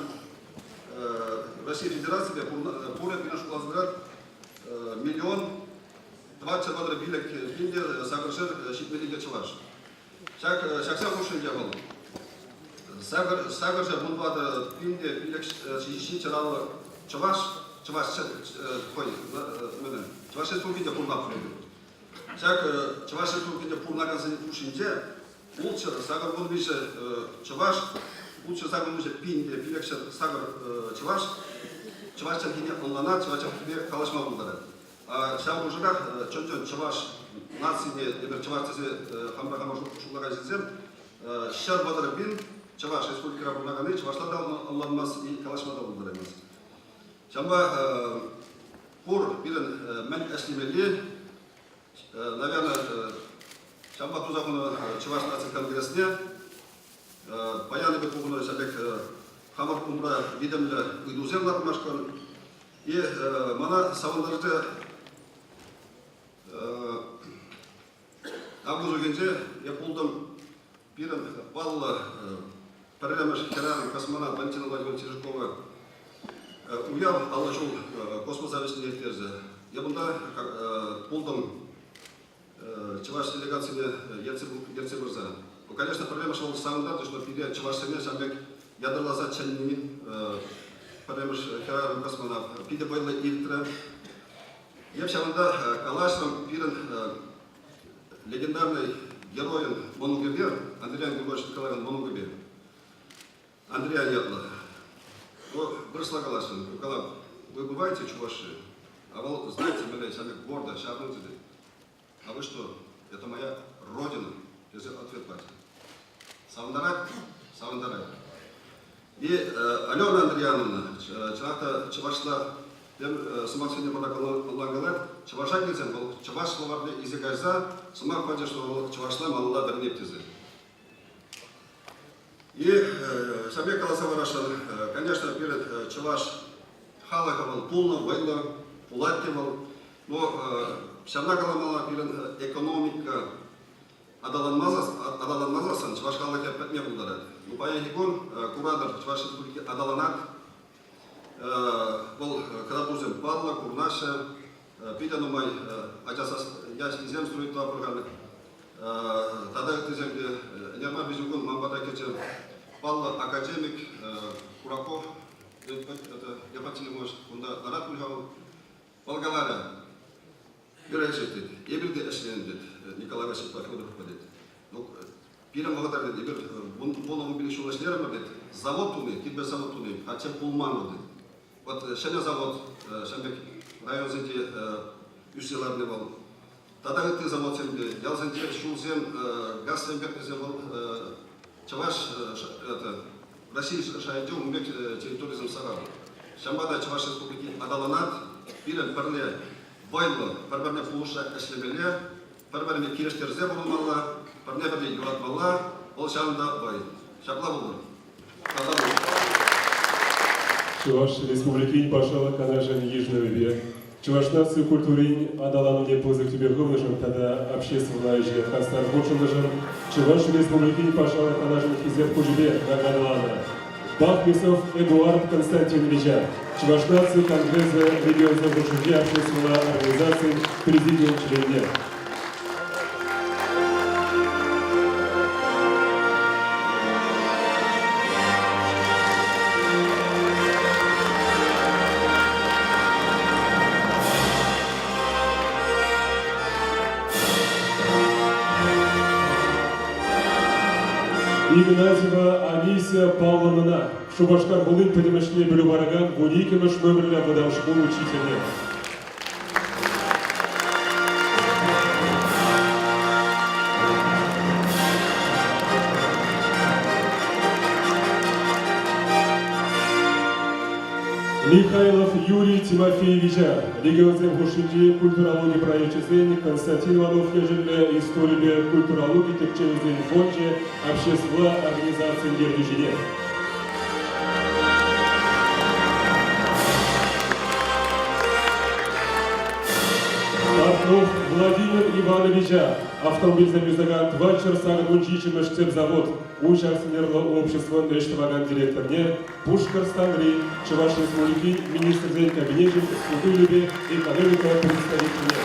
Российской Федерации, Пуля, Пинаш Классград, 1 20 билек в Индии, Сагршер, Щитмелиге Чуваш. Шаксам Рушин Дьявол. Сагршер, Бунвада, в Индии, билек Щитчерал Чуваш, Чуваш, Чувашен Туркиде Пурна Пурна. Чувашен Туркиде Пурна Газани Пушинде. Лучше сагар был выше Чуваш, лучше сагар выше Пинде, Пилекшер сагар Чуваш, Чуваш чархине онлана, Чуваш чархине Калашма Булдара. А шам ужарах чон Чуваш нацине, ебер Чуваш тезе хамра хамажу шулара зизем, шар бадара бин, Чуваш республика Булнаганы, Чуваш ладал онланмас и Калашма Булдара мас. Шамба пур билен мен эшлимели, наверное. Шамба тузахуна Чуваш нации конгрессне, баяны бы кугуна шабек хамар умра видемля уйдузем латмашкан, и мана савандарыты авгузу генже я пулдам пирен балла парелемеш керан космонавт Валентина Владимировна Чижикова Уял аллажу космос зависимости терзе. Я бунда пулдом чуваш делегациями Ерцебурза. Конечно, проблема шла в самом деле, что перед чувашами самбек ядерла за ченними проблема хераром космонавт. Пиде было ильтра. Я все бунда калашем пирен легендарный герой Монугебе, Андрей Григорьевич Николаевич Монугебе. Андрей Ятла. Ну, бросла калашем. Вы бываете чуваши? А вы знаете, мы сами гордо, шарнуты. А вы что? Это моя родина. Если ответ платит. Савандарай. И Алена Андреяновна, человека чувашла, сумасшедший Лангалет, чувашак нельзя был, чуваш словарный язык сумак паде, что чувашла малла дарнептизы. И Сабе Каласаварашан, конечно, перед чуваш халаховал полно, вайло, пулаттивал, но Шамна Каламала перед экономика Адаланмазасан, чуваш халахе пятне ударят. Ну, поехал куратор чуваш республики Адаланат, был когда тузем Павла, Курнаша, Пидянумай, я землю строит два программы. Тогда это земли, Нерма Безюгун, Мамбатакете, Павла, академик, Кураков, я потяну, может, он нарад мульхал, Волгалара, Герайшетит, Эберде Эшлендит, Николай Васильевич Федоров падет. Ну, Пирам благодарен, Эбер, полному билищу лошнером падет, завод туны, китбе завод туны, хотя пулман падет. Вот Шеня завод, Шембек, район зенде, Юсиларный вал. Тогда ты завод земли, я зенде, Шулзем, газ Шембек земл, Чаваш, это, Россия шайдю, умбек территоризм Сарава. Шамбада Чаваш республики Адаланат, Пирам Парле, Вайло, Парбарне Фулуша Эшлебеле, Парбарне Кирештерзе Булмала, Парнеберли Юрат Мала, Олшанда Вай. Шабла Булмала. Чуваш республики пашала канажен Южного век. Чуваш нации культурин адалану не позыв тебе гумнажен, тогда общественная жена хастар гучунажен. Чуваш республики пашала канажен хизев кужбе нагадалана. Бахмисов Эдуард Константиновича. Чуваш нации конгресса региона Гучуге общественная организация президиум член. Игнатьева Анисия Павловна, Шубашкар Булын подемешне Блюбараган, Гуникина Шноберля выдал школу учителя. Михайлов Юрий Тимофеевича, регион Земгушинди, культурологии проектчизень, Константин Иванов, ежели история культурологии, текчевизень фонде, общества, организации Дердюжине. Портнов Владимир Ивановича, автомобиль замюзаган Твачер Саган завод, участнерло общество Нештваган директорне, Пушкар Стангри, Чуваш республики, министр зель кабинете, Судулюбе, экономика представителя.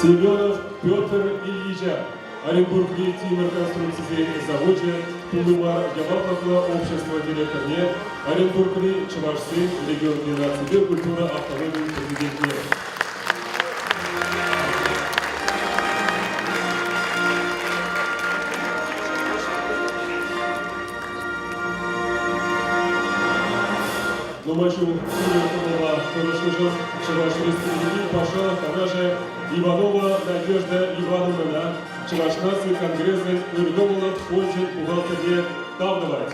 Семенов Петр Ильича, Оренбургли Тимир конструкции заводе, Тулумар Ямалпакла, общество директорне, Оренбургли Чувашсын, регион 12, культура, автономии, президент. Номашу Кулиокова, Торошножов, Чуваш республики, Паша, Канажа, Иванова Надежда Ивановна, Чуваш нации, Конгрессы, Нурдомова, Фончик, бухгалтерия, Тавновать.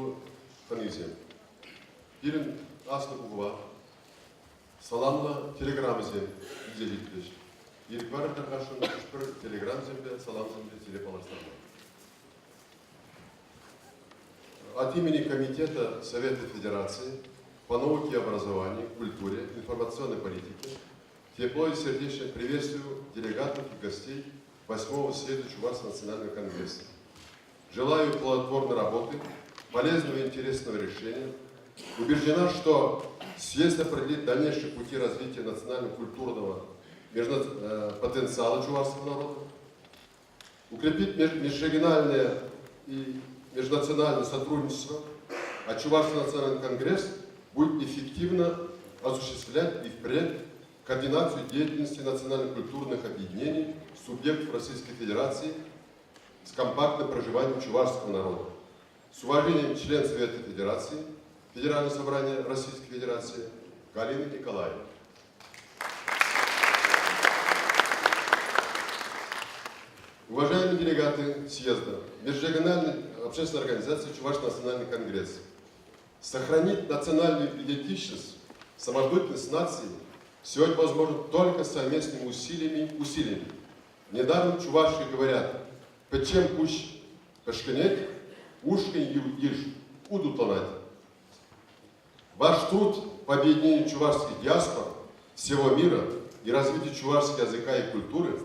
Шу Ханизем. Пирин Асна Бугва, Саламла телеграммазе изделителеш. Ирквар Тархашин Шпыр телеграмм земле, салам земле, телепаластарма. От имени Комитета Совета Федерации по науке и образованию, культуре, информационной политике тепло и сердечно приветствую делегатов и гостей 8-го съезда Чувашского национального конгресса. Желаю плодотворной работы, полезного и интересного решения. Убеждена, что съезд определит дальнейшие пути развития национально-культурного потенциала чувашского народа, укрепит межрегиональное и межнациональное сотрудничество, а Чувашский национальный конгресс будет эффективно осуществлять и впредь координацию деятельности национально-культурных объединений субъектов Российской Федерации с компактным проживанием чувашского народа. С уважением член Совета Федерации, Федеральное собрание Российской Федерации Галина Николаевна. Уважаемые делегаты съезда, Межрегиональной общественной организации Чувашский национальный конгресс. Сохранить национальную идентичность, самобытность нации сегодня возможно только совместными усилиями. Недаром чуваши говорят, «Печем кущ пешканет, ушкин иж, удутонать». Ваш труд по объединению чувашских диаспор всего мира и развитию чувашского языка и культуры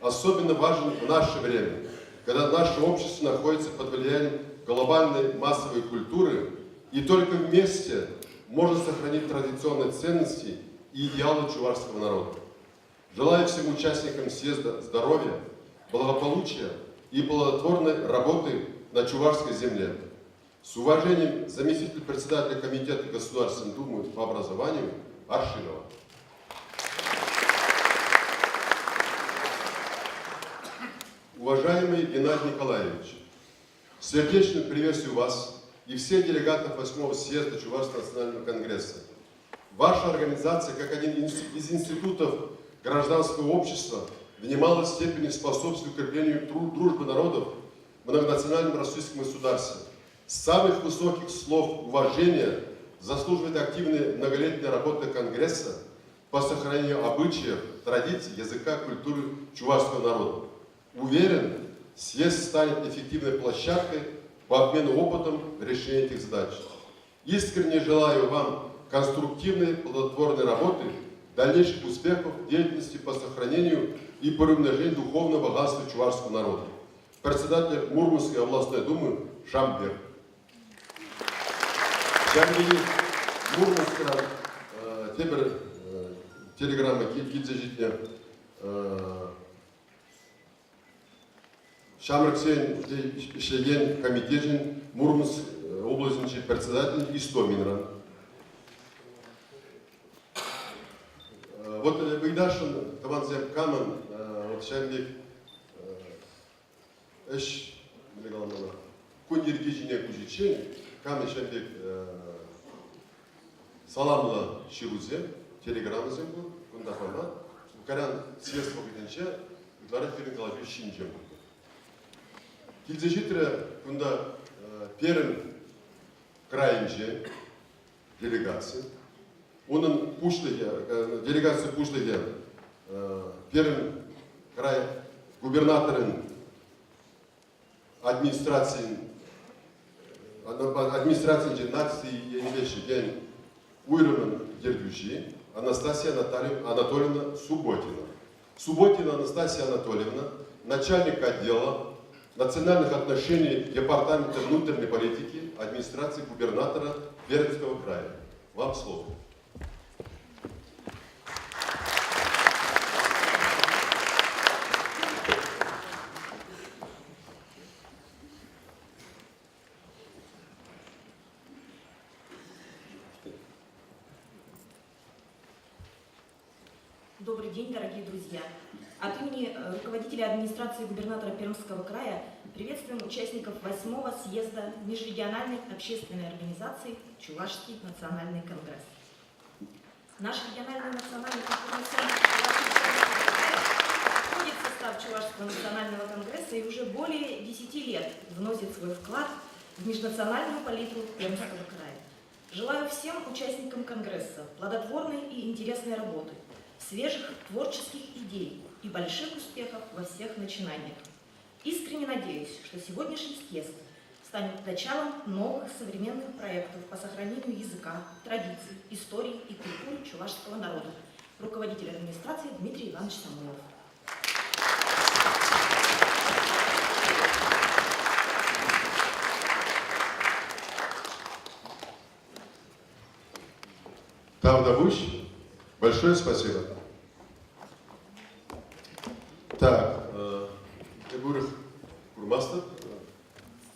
особенно важен в наше время, когда наше общество находится под влиянием глобальной массовой культуры, и только вместе можно сохранить традиционные ценности и идеалы чувашского народа. Желаю всем участникам съезда здоровья, благополучия и плодотворной работы на чувашской земле. С уважением, заместитель председателя Комитета Государственной Думы по образованию Аршинова. Уважаемый Геннадий Николаевич, сердечно приветствую вас и всех делегатов 8-го съезда Чувашского национального конгресса. Ваша организация, как один из институтов гражданского общества, в немалой степени способствует укреплению дружбы народов в многонациональном российском государстве. С самых высоких слов уважения заслуживает активная многолетняя работа Конгресса по сохранению обычаев, традиций, языка, культуры чувашского народа. Уверен, съезд станет эффективной площадкой по обмену опытом в решении этих задач. Искренне желаю вам конструктивной, плодотворной работы, дальнейших успехов в деятельности по сохранению и приумножению духовного богатства чувашского народа. Председатель Мурманской областной думы Шамбер. Шамбери Мурманская теперь телеграмма Кидзежитня Шамраксен Шеген Комитежин Мурманск областный председатель Истоминран. Вот Выгдашин Таванзем Каман вот Шамбек Эш Мелегаламана Кундиргижине Кужичен Каман Шамбек Саламла Ширузе телеграмма зембу Кундафана Карян съезд Богденча Глара Ференгалажи Шинджем. Кильзежитре кунда Пермь крайнже делегации. Onun делегация Пуштыге Пермь край губернаторын администрации нации Енвеши Уйрымын Дергючи Анастасия Анатольевна Субботина. Субботина Анастасия Анатольевна, начальник отдела национальных отношений Департамента внутренней политики администрации губернатора Пермского края. Вам слово. Добрый день, дорогие друзья! От имени руководителя администрации губернатора Пермского края приветствуем участников 8-го съезда Межрегиональной общественной организации Чувашский национальный конгресс. Наш региональный национальный культурный центр входит в состав Чувашского национального конгресса и уже более 10 лет вносит свой вклад в межнациональную палитру Пермского края. Желаю всем участникам Конгресса плодотворной и интересной работы, свежих творческих идей и больших успехов во всех начинаниях. Искренне надеюсь, что сегодняшний съезд станет началом новых современных проектов по сохранению языка, традиций, истории и культуры чувашского народа. Руководитель администрации Дмитрий Иванович Самойлов. Тавдабуш, большое спасибо. Так, Эбурых Курмастер,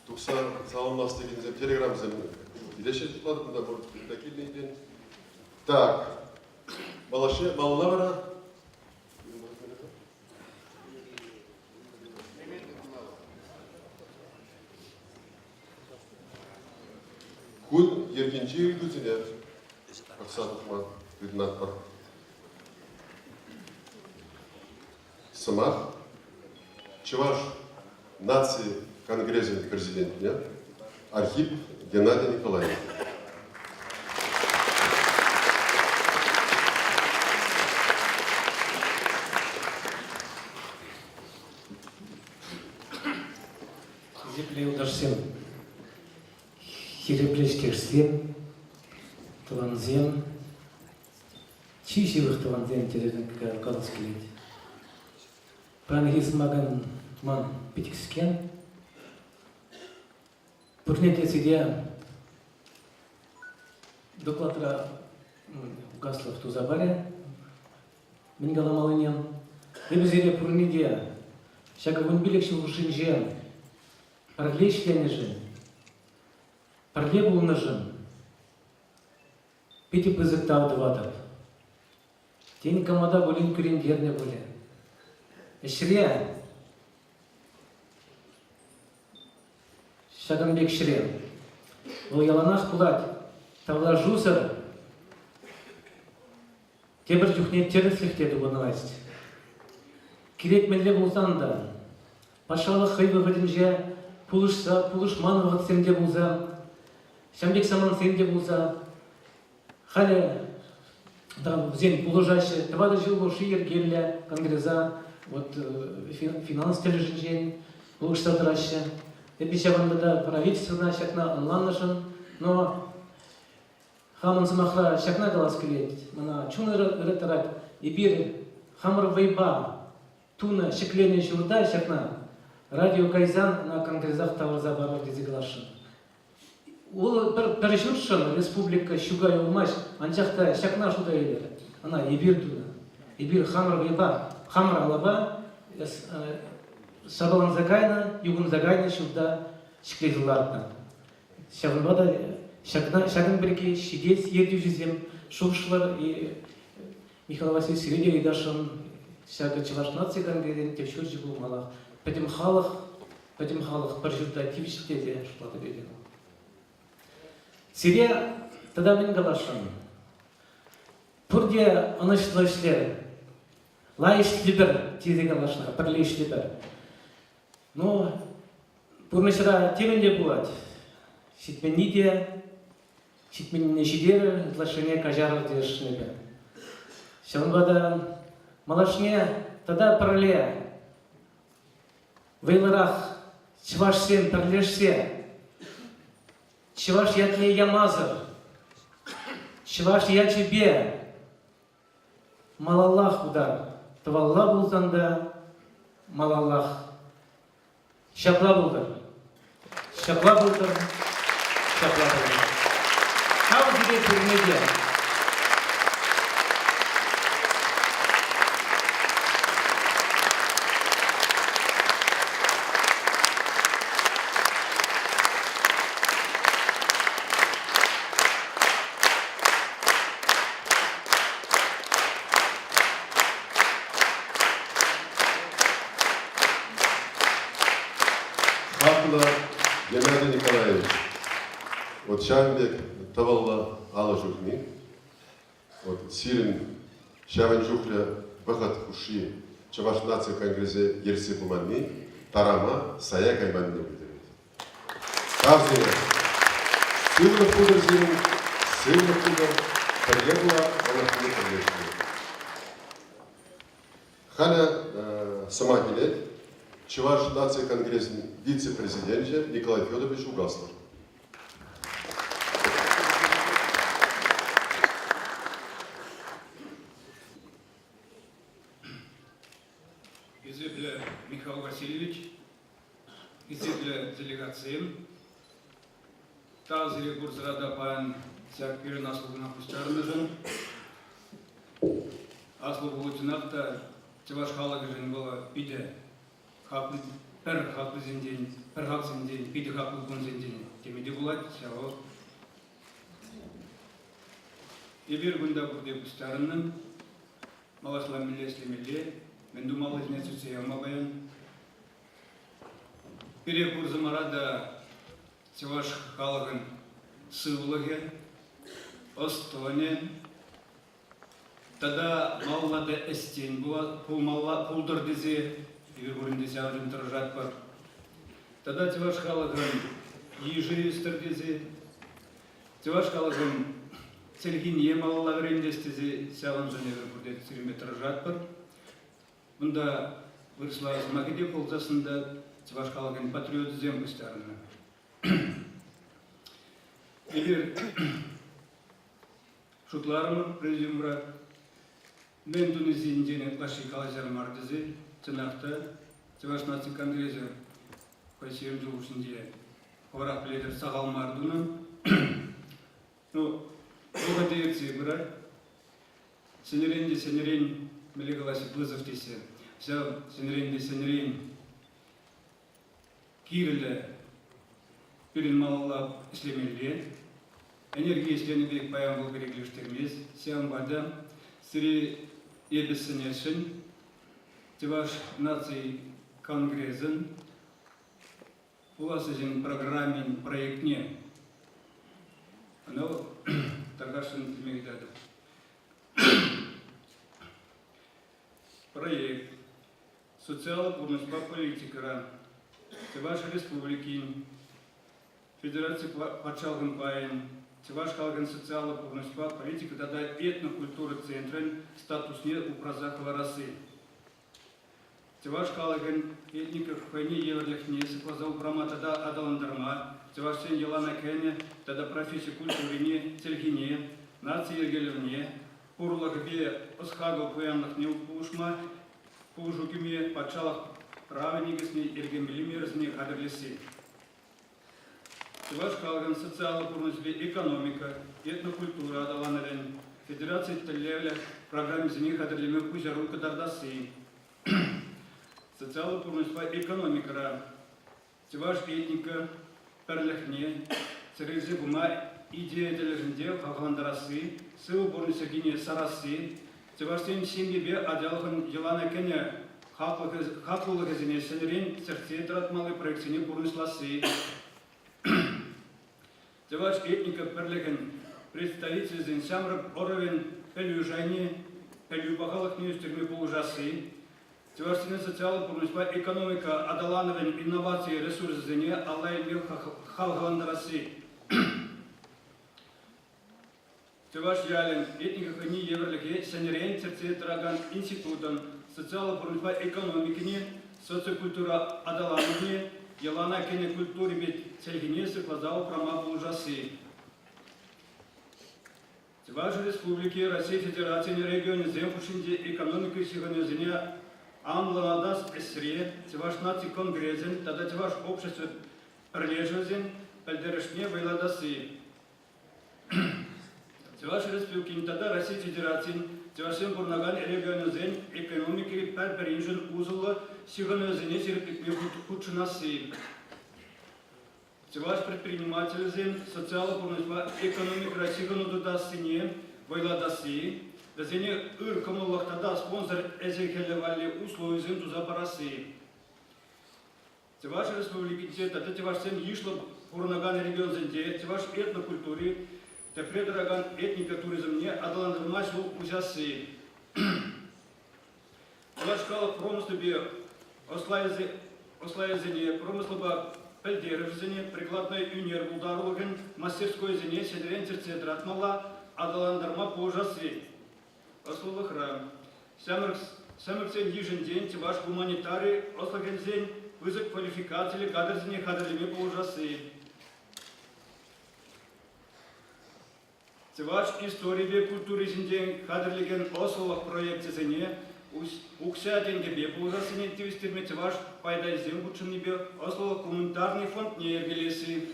Тухса Саламлас деген телеграммызен елеше тұтладым, да бұл такилдейден. Так, малына бара. Күн ергенче үйдізіне. Оксана Виднатпар. Самар. Чуваш нации Конгресса президента. Архип Геннадий Николаевич. Зиплеу дарсен. Хиреплешкерсен. Туанзен, чишивых туанзен терезен калыс келеді. Пранхис маган ман питикскен. Пурнетесиде докладра Гаслов Тузабаре, Мингаламалынен. Вебезере пурнеде, шагавын билекшін ушинжен, парлешленежен, парлебулнажен. Пити пызыктау дыватып. Тен камада болин күрен дерне боле. Шире. Шагамбек шире. Ол яланах пулать. Тавла жусыр. Тебір жүхне терісліктеді бұныласть. Керек мелде болсан да. Пашалы хыйбы ғыдынже пулышса, пулышман ғыд сенде болса. Шамбек саман сенде болса. Халя там зен положащий, два жил лоши ергеля конгресса, вот финанс тележен, лучше сотраща. Эпичаван да правительство шакна онлайн нашен, но хаман самахра шакна галас клеит, мана чуна ретарат и бир хамр вейба туна шеклене шурда шакна радио кайзан на конгрессах тавр забаров дизиглашен. Ол бір жүршін республика шугай олмаш, анчақта шақна шуда елер. Ана, ебір туна. Ебір хамыр вейба, хамыр алаба, сабалан загайна, югын загайна шуда шықлезілардан. Шағынбада шағын бірге шидес ерді жүзем, шуғышылар Михаил Васильевич Средер едашын шағы чываш нация конгреден тек шөржі болмалақ. Пәтім халық бір жүрда тивіштеде шулаты беден. Сирия тогда мен галашан. Пурде анышлы ишлер. Лайш либер тизе галашна, парлиш либер. Но пурнышра теменде булат. Шитменниде, шитменне шидер, лашыне кажар дешнебе. Шанбада малашне тогда парле. Вейларах чвашсен парлешсе. Чеваш я тебе ямазар, чеваш я тебе, малаллах удар, твалла булзанда, малаллах, шапла булдар, шапла булдар, шапла булдар. How did it media? Геннадий Николаевич, вот Шамбек тавалла ала жухни, вот сирин шаван жухля выход уши, чаваш нация конгрессе ерси буманни, тарама сая кайманни будет. Сылы пудр зелень, сылы пудр, приехала Валахмет Алешкина. Халя сама билет, Чуваш нации конгресс вице-президент Николай Федорович Угаслов. Изъявляю Михаил Васильевич, изъявляю делегациям, тазыре Бурзрада паян сяк перенаслугына пустарныжын, аслы булутинакта Чуваш халагыжын была пиде хапы пер хапы зендень, пер хап зендень, пиде хапы кун зендень, темеде булат сяо. Ебер гунда бурде пустарынын, малашла миле, мен думал, что это все ямабаян. Перекур замарада Чуваш халаган сывлаге, остоне. Тогда маллада эстен была, пулдар дезе, и вербурин дезе ажин торжат пар. Тогда Чуваш халаган ежи стар дезе, Чуваш халаган цельгин емалла времдес дезе, сяван зоне вербурде цельме торжат пар. Бunda выросла Магиде ползасында Чуваш халаган патриот зем пустарына. Егер шутларым президиумра мен тунизин дене клаши калазар мардызе ценахта Чуваш наци конгрессе койсем жулушинде орак лидер сагал мардуна. Ну, бога дирекции брать. Сенерень Мелегаласи вызов тесе. Вся сенерень Кирле перен малала ислемелле. Энергия исленебек паян был береглиштермез. Сям бада сири ебесенешин. Чуваш наций конгрессен. Уласызин программе проектне. Но торгашин тимегдады. Проект социально-помощная политика Чуваш Республики, Федерации Пачалган Паян, Чуваш Халган социально-помощная политика, тогда этнокультура центрен, статус не у Празахова расы. Чуваш Халган этников войне еврлих не согласал прама тогда адаландарма, Чуваш сен елана кене, тогда профессия культуры не цельгине, нации ергелевне, Пурлахбе осхагу пуянных не упушма, пужукиме пачалах правенигесни иргемелимерзни хадерлиси. Чуваш калган социально-курнусбе экономика, этнокультура адаланерен, Федерация Телевля, программе зни хадерлиме пузяру кадардасы. Социально-курнусбе экономика, Чуваш этника, перлехне, церезе гума, идея дележнде хавландарасы, сылу бурнисагине сарасы, Чувашстен семьебе адялхан елана кене хаклыгазине сенерин сердце тратмалы проекцине бурнисласы. Чуваш этника перлеген представитель зенсямрак оровен пелюжайне, пелюбахалах неюстерме полужасы. Чувашстен социалы бурнисла экономика адалановен инновации ресурсзене аллайнбел халгаландарасы. Чуваш ялен этника хани еврлике сенерен сердце траган институтом социально-бурнисла экономикине, социокультура адалановне, Елана кене культуре бит цельгине сыкладал прама полужасы. Чуваш Республики Россия Федерации регионе земпушинде экономика сиганезине Анланадас эсре, Чуваш наци конгрессен, тогда Чуваш общество прилежезен, пельдерешне вайладасы. Чуваш Республики тогда Россия Федерации, Чувашен бурнаган регионе экономики перперинжен узла сиганезине серпикме худшинасы. Чуваш предприниматель зен, социально-бурнисла экономика Россияну дудасыне, вайладасы. Дазене ыр тогда спонсор эзекелевали условия зен тузапарасы. Чуваш Республики тогда Чувашен yiшло бурнаган регион зенде, Чуваш этнокультуре, те предраган этника туризм не адаландырмашу узясы. Чуваш кала промыслы бе ослайзене, промыслы ба пәлдері жүзіне прикладной үнер бұлдарылығын мастерской зіне седірен терцедратмала адаландырма пожасы. Ослылы храм. Сәмірксен ежінден Тиваш гуманитарий ослығынзен вызык квалификациялы кадрзіне кадрлеме пожасы. Тиваш истории культуризмден кадрлеген ослылық проектізіне Укся денгебе пожасыне тивистерме Тиваш пайдайзен бұчыннебе ослылық гуманитарный фонд не ергелесі.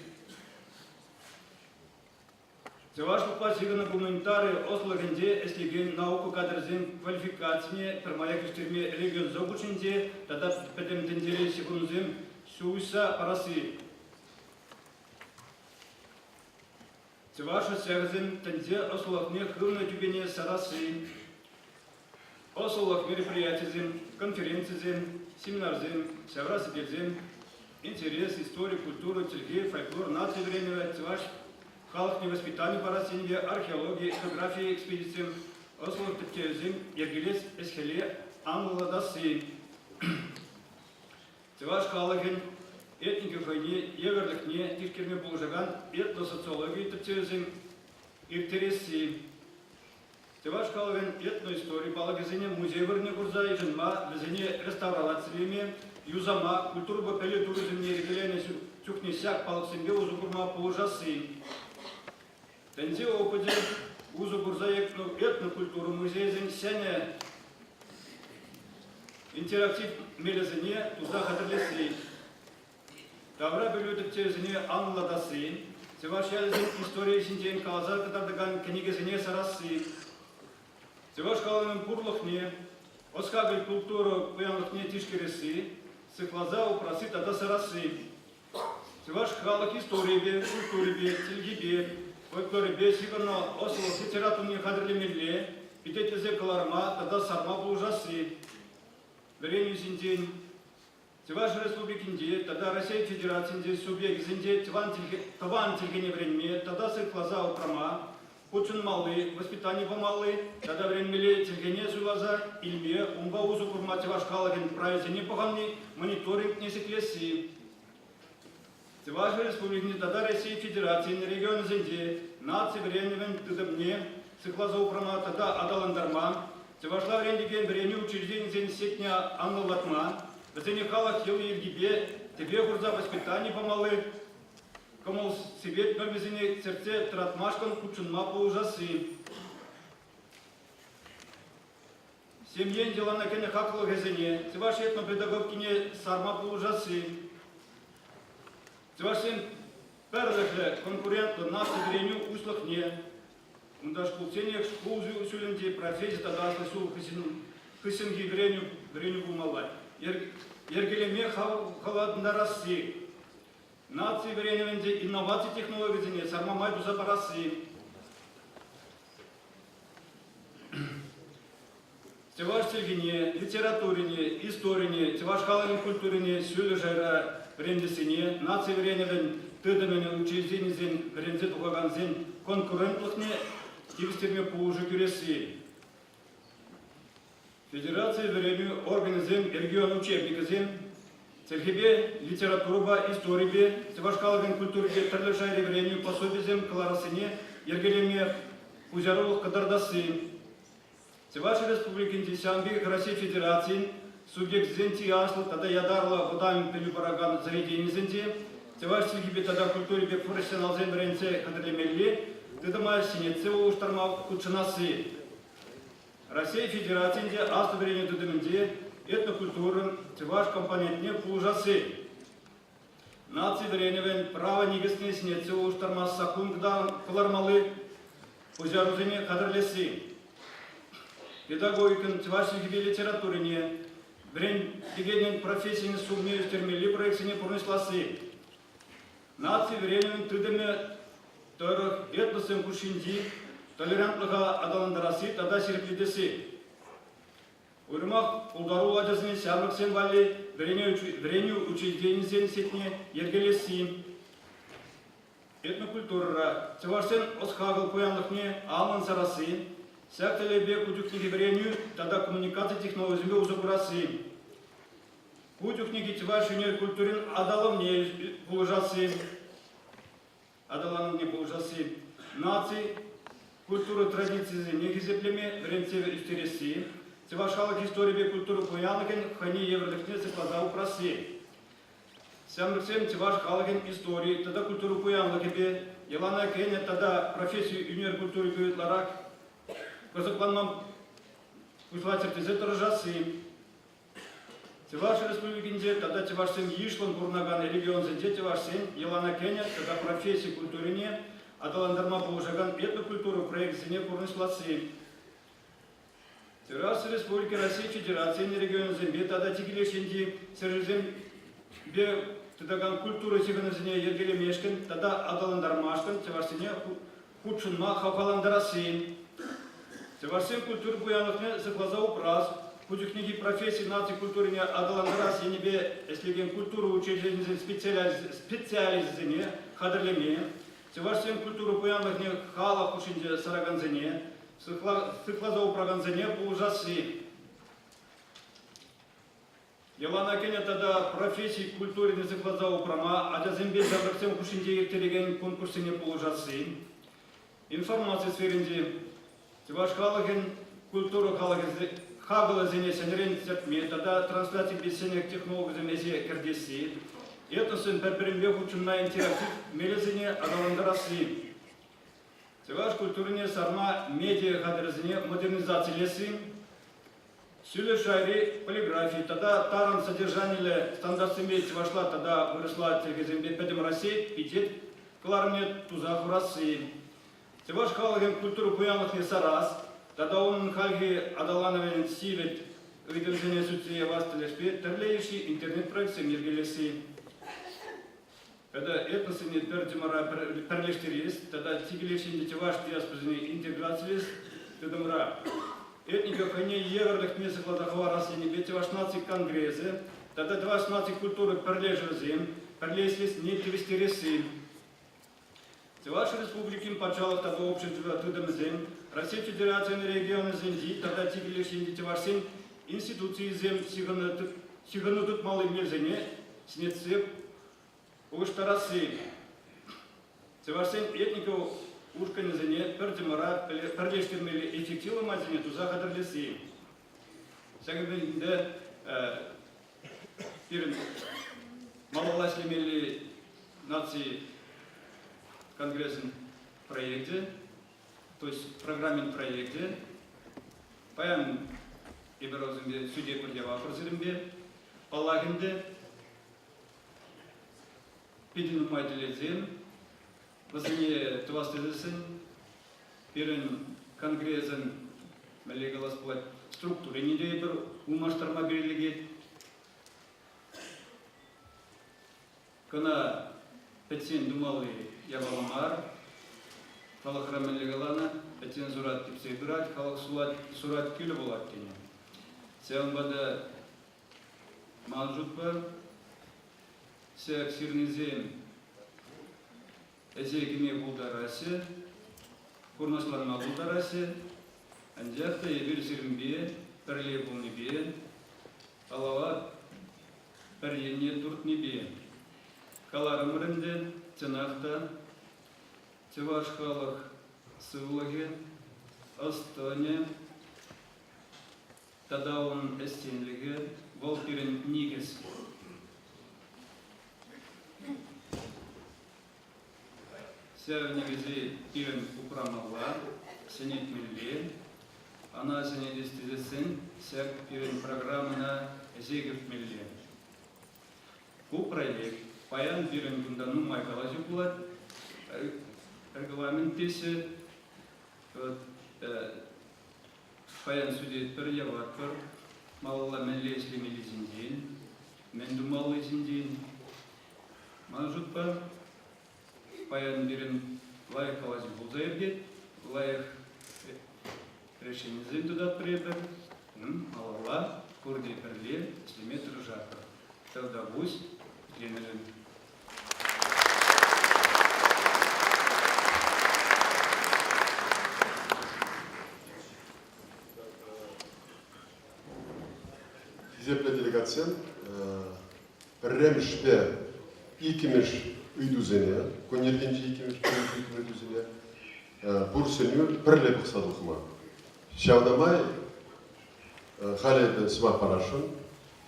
Тивашлық пасығыны гуманитары ослығынде әслеген науку кадрзен квалификацияне пермая күстерме регион зоғучынде тада пәдемдендері секундзем сүйса парасы. Тиваша сәғізен тәнде ослықне хылны түбене сарасы. Ослық мероприятиезен, конференциязен, семинарзен, сәврасы интерес, история, культура, телге, фольклор, нации времени, Тиваш, халық невоспитание парасенге, археология, этнография, экспедиция, ослық тіптеузен, ергелес, эсхеле, аңғыладасы. Тиваш халығын этники хойне, еверлікне, тишкерме болжаған, этносоциология тіптеузен, интересі. Тиваш халығын этноистория балагызыне музей вырне курза и жынма, візіне реставралацияме, юзама, культуру бапелі туризмне ергелене тюкнесяк палықсенге узу курма положасы. Тензе опыде узу курза этнокультуру музейзен сәне интерактив мелезіне туза хатырлесі. Тавра бөлөдік тезіне аңладасы. Тиваш ялзен история сінден қалазар катардыған кенегезіне сарасы. Тиваш халының пурлықне, оскагыл культуру пуянлықне тишкересі, сықлаза упрасы тада сарасы. Тиваш халық история культуребе, телгебе, фольклоребе, сигурно ослық литературне қадірлемелі, питетезе каларма тада сарма бұлжасы. Вереню сінден, Тиваш республикінде, тада Россия Федерациясында субъектізінде таван телгене време, тада сықлаза упрама, Кучын малы, воспитание помалы, тогда времени тергене зулаза, ильме, умба узу курма Тиваш халыгын правительне поханны, мониторинг не секлеси. Тиваш республикни тогда Россия Федерации, регион зенде, нации временен тыдымне, сыклаза упрама тогда адаландарма, Тивашла временен времени учреждение зен сетня англатма, зене халак ел ергибе, тебе курза воспитание помалы, Комол себе мәрмезіне серце тратмашкан кучынма поужасы. Семьен делана кене хақлы ғезіне, Тиваш этно-педагогкине сарма поужасы. Тивашен пәрліклі конкурентлы насы вереню услықне. Мұнда шкулценек шкулзы усүлінде профессия тадаслы сул хысынги вереню бумалай. Ергелеме халадында расы. Нации временде инновации технологии сармамай туза парасы. Тиваш телгине, литературине, историне, Тиваш халын культурине, сюлі жайра времдесіне, нации временен тыдымене учрежденезен времде туғаганзен конкурентлықне тивистерме пуужы күресі. Федерация времени организен регион учебникізен Тергебе, литературуба, историбе, Тиваш халыгын культурбе түрлі жайры времени пособизем каларасыне ергелеме узярулық кадардасы. Тиваш республикінде Сямбек Россия Федерациян субъект зенти аслы тада ядарлы бұдамын пілі бараган заряденізінде Тиваш сілгебе тада культурбе профессионал зен вренце кадрлемелі тыдыма синетсе оғыштарма кучынасы. Россия Федерациянде аслы времени тыдымінде этнокультурын Тиваш компонентне пулжасы. Нации вереневен право негізіне сінетсе оғыштарма сақунгда кылармалы узярузыне қадырлесі. Педагогикын Тиваш сілгебе литературине, брен дегенен профессияны сумне үстермелі проекцияне пұрнысласы. Нации вереневен тыдыме тұрық этносым күшінді толерантлыға адаландарасы тада серпледесі. Урмақ ұлдару ладжасыне сәрлік сен вали вреню учрежденізен сетіне ергелесі. Этнокультура Тивашсен осқағыл қоянлықне алын сарасы, сәктілі бе күдіктегі вреню тада коммуникация технологиясыне ұзы құрасы. Путюк негитива шунер культурин адалым не положасы, адаланым не положасы. Наций, культуру традиции негизеплеме, бренцеве истереси. Тиваш халық история культуру пояныкен, хани еврлихне цеклазау праси. Сямрексем тиваш халыкен истории, тогда культуру поянлыке, елана кене тогда профессию юниор культуры бюветларак, козакланмам пуслатертезе торжасы. Тиваш республикинде, тогда тиваш сен ишлан бурнаган регион зенде тиваш сен, елана кене, тогда профессии культурине, адаландарма положаган этнокультуру проект зене пурнысласы. Террасы Республики России Федерации регион земли тогда тигелешенди сержем бе тогда культура сиганызне ергеле мешкен тогда адаландармашкан теварсине худшинма хаваландарасы. Теварсин культуры буянлыкне заглазау праз путюкниги профессии нации культурине адаландарасы небе эслеген культуру учреждение специализине хадрлеме. Теварсин культуру буянлыкне хала хушинде сараганзене. Сыклазау праганзене по ужасы. Елана кене тогда профессии культуре не сыклазау прама, а для зембе забраксем кушинде иртереген конкурсине по ужасы. Информация сферинде. Тиваш халаген культуру хагала зене сенерен церкме, тогда трансляции бессенек технологов земезе кердеси. Это сын перперембе хучунна интерактив мелезене адаландарасы. Тиваш культурне сарма медиа хадразине модернизации лесы, сюле шайри полиграфии, тогда таран содержание стандартами тивашла, тогда выросла тегезембе педем России, пидет кларне тузах в России. Тиваш халаген культуру пуянлых не сарас, тогда он хальги адалановен силит выдержание сутия вастелешпе, терлеющий интернет-проекции миргелеси. Когда этносы не пердемара перлештерис, тогда тигелешин детеваш диаспозины интеграциис, тедемра. Этника хане еверлих не согласахова рассени бетеваш наций конгрессы, тогда дваш наций культуры перлежерзим, перлеслис не тевестерисы. Теваш республикин почалах тогда общество тедемзим, Россия Федерация на регионы земли, тогда тигелешин детевашин институции зем сиганутут малый мельзене, снецеп, уж тарасы. Теварсен этников ушка не занят, пердемара, перлештермели эффективно мазине, туза хадрлеси. Всякое перед малоласлимели нации конгрессен проекте, то есть программен проекте, паян иберозимбе суде курдева прозиримбе, палагинде, Пидин майделезен, возне твастезен, перен конгрессен, малегалас плат структуры не дейбер, умаштарма берелеге. Кана пятсен думалы ябаламар, халахра малегалана, пятсен зурат типсей дурат, халах сурат кило булат тене. Сеан бада манжутба, Сек сирнизем эзегиме булдарасе, курнасланма булдарасе, анжакта ебир сирнбе, перле булнебе, алава перлене туртнебе. Каларымрынде, ценахта, цевашхалах сывлаге, астане, тогда он эстенлиге, волпирен нигес. Сяв негизи пирен упрамала, сенит милле, она сенит истизесен, сяк пирен программа на зегев милле. Ку проект, паян пирен гундану майкалази булат, регламентисе, паян судит перьяватпер, малала милле слимили зиндин, мендумалы зиндин, манжутпа, паян берен лайық қалази бұлзайырге, лайық решение зен туда пребір, алала, көрде бірле, слеме тұры жатыр. Тогда бұз, ленерін. Земля делегация, ремшпе икимеш үйдүзене, конергенчи икимеш үйдүзене, бурсенюр пірле бұқсадылқыма. Шавдамай, халеді сма парашын,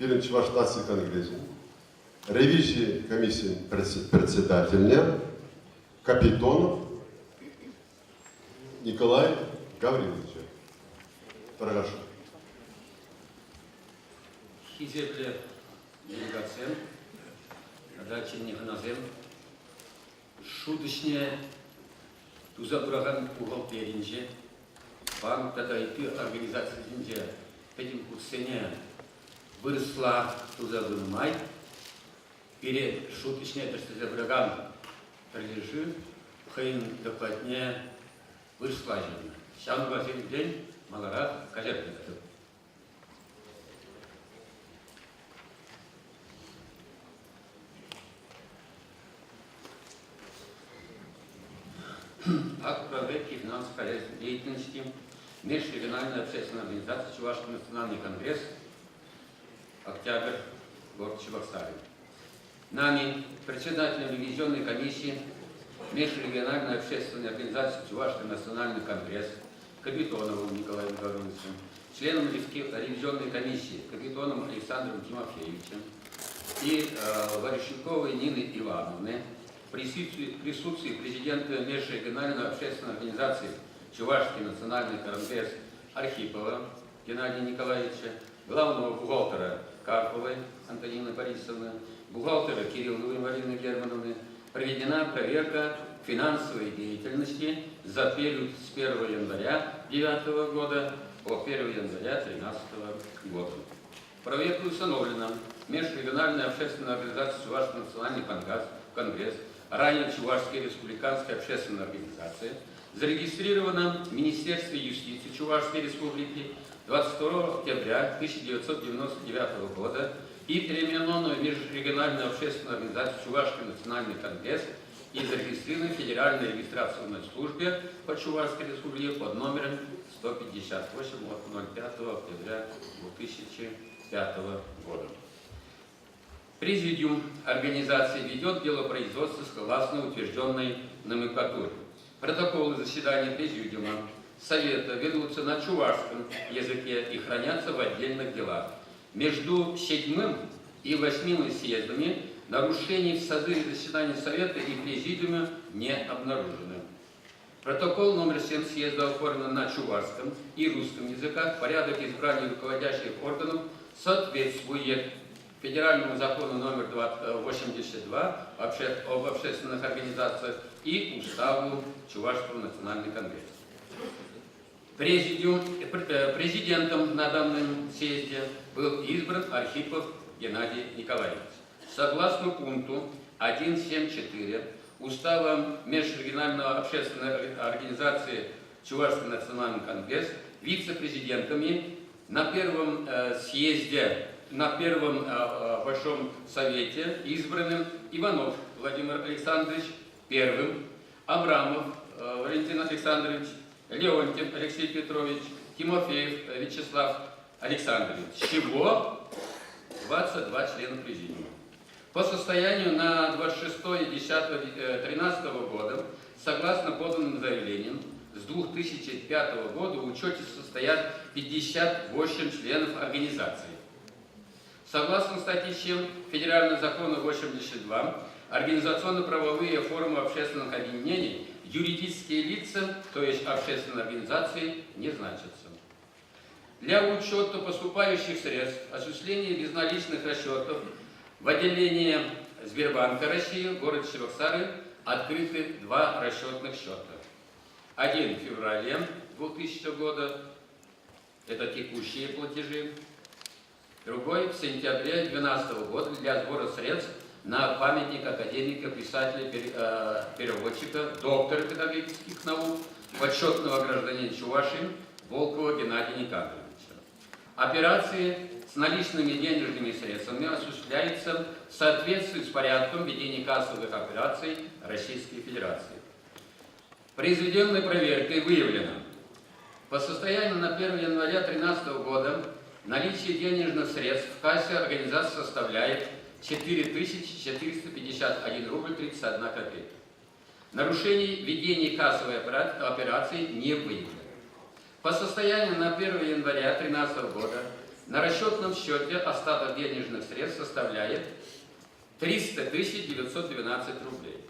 бірінші ваш нации конгрессин, ревизии комиссии председательня Капитонов Николай Гаврилович. Прошу. Хизепле делегация, даче нехназем, шуточне тузабураган бухгалтеринже, банк тогда и организация динже, этим курсене выросла тузабурмай, перед шуточне это что забураган прилежи, хайн докладне выросла жена. Сейчас мы в день малара кожевный. Акт проверки финансово-полезной деятельности межрегиональной общественной организации Чувашский национальный конгресс, октябрь, город Чебоксары. Нами, председателем ревизионной комиссии межрегиональной общественной организации Чувашский национальный конгресс Капитоновым Николаем Гавриловичем, членом ревизионной комиссии Капитоновым Александром Тимофеевичем и Варищуковой Нины Ивановны, в присутствии президента межрегиональной общественной организации Чувашский национальный конгресс Архипова Геннадия Николаевича, главного бухгалтера Карповой Антонины Борисовны, бухгалтера Кирилловой Марины Германовны, проведена проверка финансовой деятельности за период с 1 января 2009 года по 1 января 2013 года. В проверке установлено межрегиональная общественная организация Чувашский национальный конгресс, ранее Чувашская республиканская общественная организация, зарегистрирована в Министерстве юстиции Чувашской республики 22 октября 1999 года и переименована в Межрегиональную общественную организацию Чувашский национальный конгресс и зарегистрирована в Федеральной регистрационной службе по Чувашской республике под номером 158 от 05 октября 2005 года. Президиум организации ведет дело производства согласно утвержденной номенклатуре. Протоколы заседания Президиума Совета ведутся на чувашском языке и хранятся в отдельных делах. Между 7 и 8 съездами нарушений в созыве заседания Совета и Президиума не обнаружено. Протокол номер 7 съезда оформлен на чувашском и русском языках. Порядок избрания руководящих органов соответствует Федеральному закону номер 82 об общественных организациях и Уставу Чувашского национального конгресса. Президентом на данном съезде был избран Архипов Геннадий Николаевич. Согласно пункту 1.7.4 Устава Межрегиональной общественной организации Чувашский национальный конгресс вице-президентами на первом съезде, на первом Большом совете избранным Иванов Владимир Александрович первым, Абрамов Валентин Александрович, Леонтьев Алексей Петрович, Тимофеев Вячеслав Александрович. Всего 22 члена президиума. По состоянию на 26.10.13 года, согласно поданным заявлениям, с 2005 года в учете состоят 58 членов организации. Согласно статье 7 Федерального закона 82, организационно-правовые формы общественных объединений, юридические лица, то есть общественные организации, не значатся. Для учета поступающих средств, осуществления безналичных расчетов в отделении Сбербанка России, город Чебоксары, открыты 2 расчетных счета. Один в феврале 2000 года, это текущие платежи, другой в сентябре 2012 года для сбора средств на памятник академика, писателя, переводчика, доктора педагогических наук, почетного гражданина Чувашии Волкова Геннадия Николаевича. Операции с наличными денежными средствами осуществляются в соответствии с порядком ведения кассовых операций Российской Федерации. Произведенной проверкой выявлено по состоянию на 1 января 2013 года наличие денежных средств в кассе организации составляет 4451 рубль 31 копейка. Нарушений ведения кассовой операции не выявлено. По состоянию на 1 января 2013 года на расчетном счете остаток денежных средств составляет 300 912 рублей.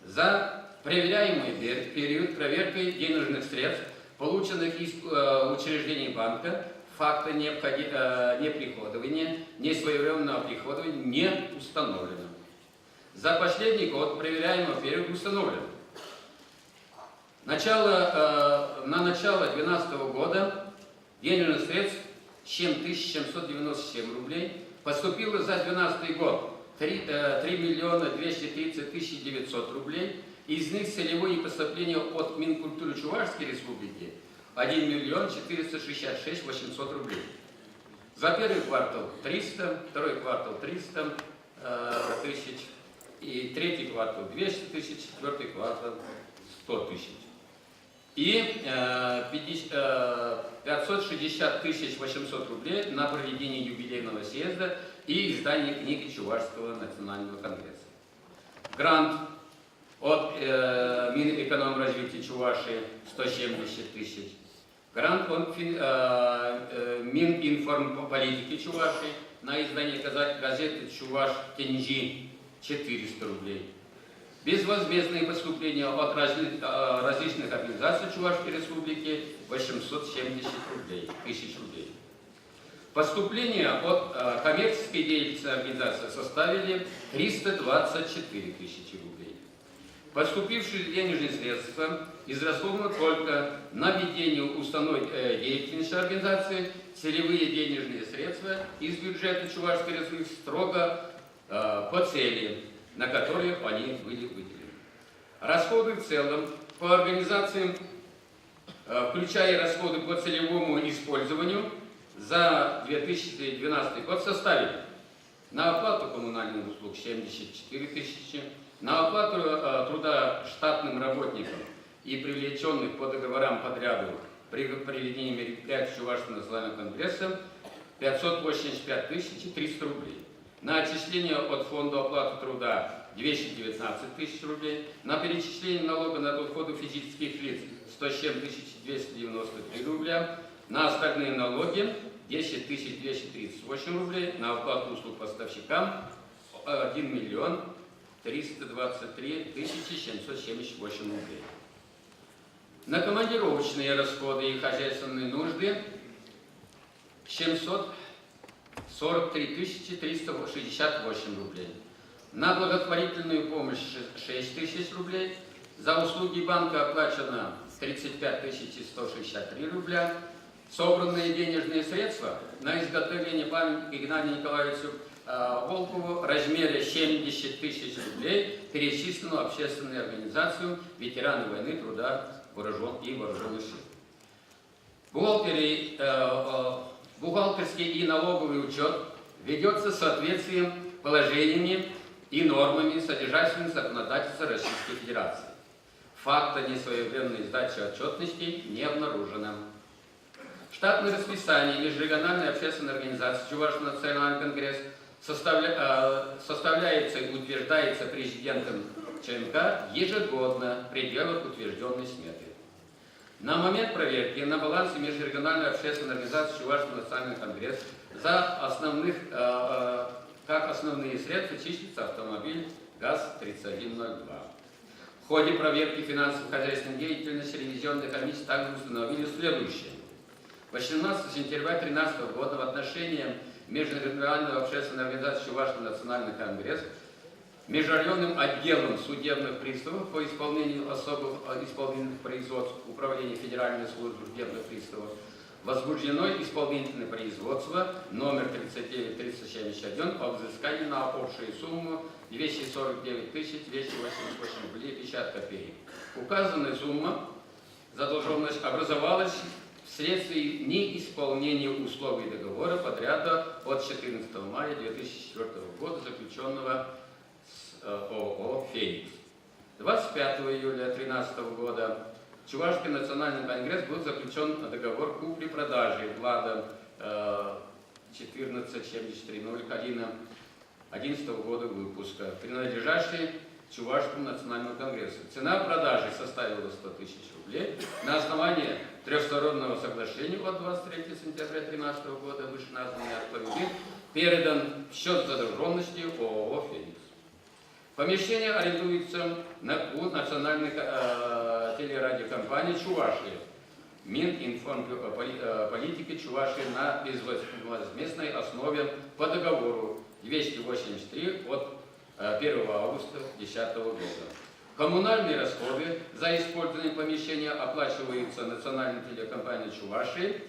За проверяемый период проверкой денежных средств, полученных из учреждений банка, факта неприходования, несвоевременного приходования не установлено. За последний год проверяемого периода установлено. На начало 2012 года денежных средств 7797 рублей, поступило за 2012 год 3 230 900 рублей, из них целевые поступления от Минкультуры Чувашской Республики 1 466 800 рублей. За первый квартал 300, второй квартал 300 тысяч, и третий квартал 200 тысяч, четвертый квартал 100 тысяч. И 560 800 рублей на проведение юбилейного съезда и издание книги Чувашского национального конгресса. Грант от Минэкономразвития Чувашии 170 тысяч. Грант от Мининформполитики Чувашии на издание газеты «Чуваш Тенджи» 400 рублей. Безвозмездные поступления от различных организаций Чувашской Республики 870 тысяч рублей. Поступления от коммерческой деятельности организации составили 324 тысячи рублей. Поступившие денежные средства израсходованы только на ведение уставной деятельности организации, целевые денежные средства из бюджета Чувашской Республики строго по цели, на которые они были выделены. Расходы в целом по организациям, включая расходы по целевому использованию, за 2012 год составили на оплату коммунальных услуг 74 тысячи, на оплату труда штатным работникам и привлеченных по договорам подряду при проведении мероприятий Чувашского национального конгресса 585 300 рублей. На отчисление от фонда оплаты труда 219 тысяч рублей, на перечисление налога на доходы физических лиц 107 293 рубля, на остальные налоги 10 238 рублей, на оплату услуг поставщикам 1 323 778 рублей. На командировочные расходы и хозяйственные нужды 743 368 рублей. На благотворительную помощь 6 тысяч рублей. За услуги банка оплачено 35 163 рубля. Собранные денежные средства на изготовление памятника Игнатию Николаевичу Волкову в размере 70 тысяч рублей перечислено в общественную организацию «Ветераны войны, труда и вооруженных сил». Бухгалтерский и налоговый учет ведется в соответствии с положениями и нормами содержательного законодательства Российской Федерации. Факта несвоевременной сдачи отчетности не обнаружено. Штатное расписание межрегиональной общественной организации Чувашский национальный конгресс составляется и утверждается президентом ЧНК ежегодно в пределах утвержденной сметы. На момент проверки на балансе межрегиональной общественной организации Чувашский национальный конгресс как основные средства числится автомобиль ГАЗ-3102. В ходе проверки финансово-хозяйственной деятельности ревизионной комиссии также установили следующее. 18 сентября 2013 года в отношении Межрегиональной общественной организации Чувашский национальный конгресс Межрайонным отделом судебных приставов по исполнению особых исполнительных производств Управления Федеральной службы судебных приставов возбуждено исполнительное производство номер 39371 о взыскании на общую сумму 249 288 рублей 50 копеек. Указанная сумма задолженность образовалась вследствие неисполнения условий договора подряда от 14 мая 2004 года, заключенного с ООО «Феникс». 25 июля 2013 года Чувашский национальный конгресс был заключен договор купли-продажи ВЛАДа 147301 2011 года выпуска, принадлежащий Чувашскому национальному конгрессу. Цена продажи составила 100 000 рублей. На основании трехстороннего соглашения от 23 сентября 2013 года вышеназванный автомобиль передан в счет задолженности ООО «Феникс». Помещение арендуется у национальной телерадиокомпании Чувашии, Мининформполитики Чувашии на безвозмездной основе по договору 283 от 1 августа 2010 года. Коммунальные расходы за использование помещения оплачиваются национальной телекомпанией Чувашии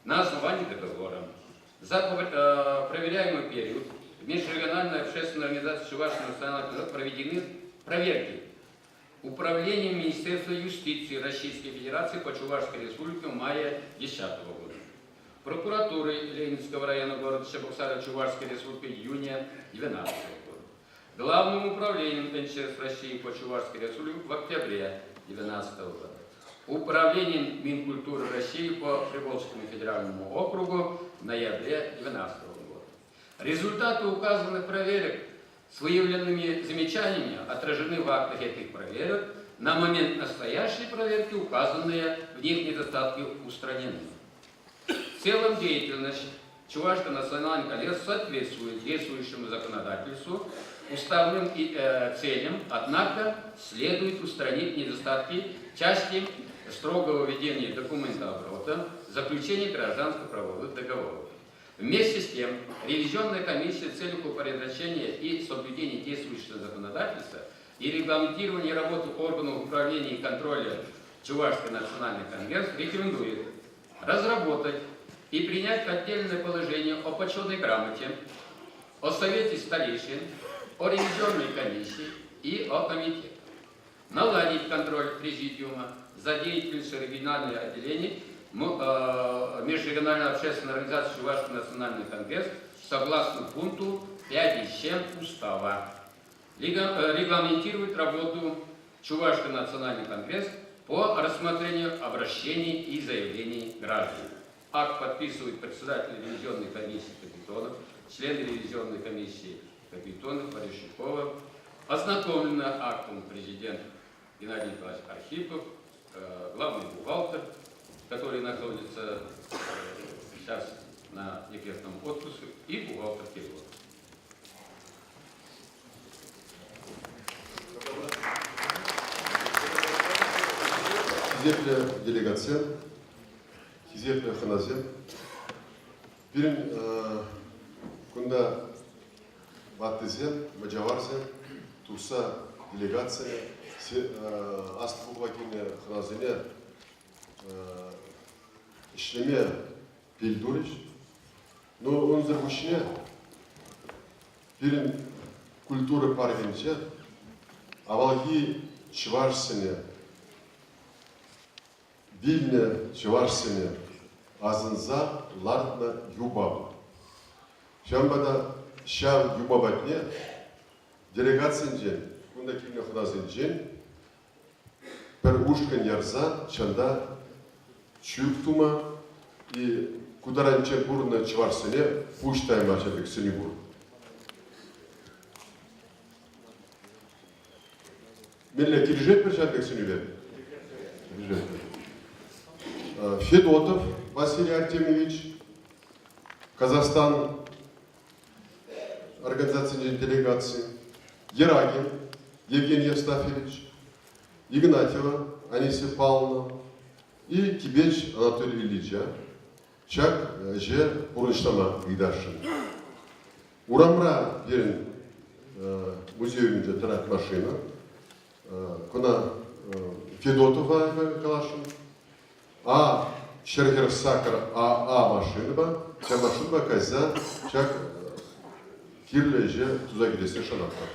на основании договора. За проверяемый период в межрегиональной общественной организации Чувашского национального конгресса проведены проверки Управлением Министерства юстиции Российской Федерации по Чувашской республике в мае 2010 года. Прокуратурой Ленинского района города Чебоксара Чувашской республики июня 2012 года. Главным управлением МЧС России по Чувашской республике в октябре 2012 года. Управлением Минкультуры России по Приволжскому федеральному округу в ноябре 2012 года. Результаты указанных проверок с выявленными замечаниями отражены в актах этих проверок. На момент настоящей проверки указанные в них недостатки устранены. В целом деятельность Чувашского национального конгресса соответствует действующему законодательству, уставным целям, однако следует устранить недостатки в части строгого ведения документооборота, заключения гражданско-правовых договоров. Вместе с тем, ревизионная комиссия в целях упорядочения и соблюдения действующего законодательства и регламентирования работы органов управления и контроля Чувашский национальный конгресс рекомендует разработать и принять отдельное положение о почетной грамоте, о совете старейшин, о ревизионной комиссии и о комитете. Наладить контроль президиума за деятельностью региональных отделений Межрегиональной общественной организации Чувашский национальный конгресс согласно пункту 5.7 Устава. Регламентирует работу Чувашский национальный конгресс по рассмотрению обращений и заявлений граждан. Акт подписывает председатель ревизионной комиссии Капитонов, члены ревизионной комиссии Капитонов, Парищукова. Ознакомлено актом президент Геннадий Николаевич Архипов, главный бухгалтер, который находится сейчас на декретном отпуске, и бухгалтер Кирилл. Хизепля делегация, хизепля ханазем. Бирин кунда ваттызем, маджаварзем, туса делегация, астфугвакине ханаземе ишлеме пильдурич, но он заргушне бирин культуры парвинче, авалги чварсене, Вильне чувашсене азынза лартна юбабы. Шамбада шам юбабатне делегация ден, кунда кимне ханазын ден, пер ушкан ярза чанда чуктума и кударанче бурна чувашсене пуштай мачабек сенюбур. Мелле киржет перчатбек сенюбе. Федотов Василий Артемьевич, Казахстан, организация делегации, Ерагин Евгений Евстафьевич, Игнатьева Анисия Павловна и Кибеч Анатолий Ильича, Чак Же Бурныштама Гайдаршин. Урамра Берин музейный тарат машина, Кона Федотова Калашин, а Шергер Сакар машинба, ча машинба каза, чак кирле же туза гидесе шанакта.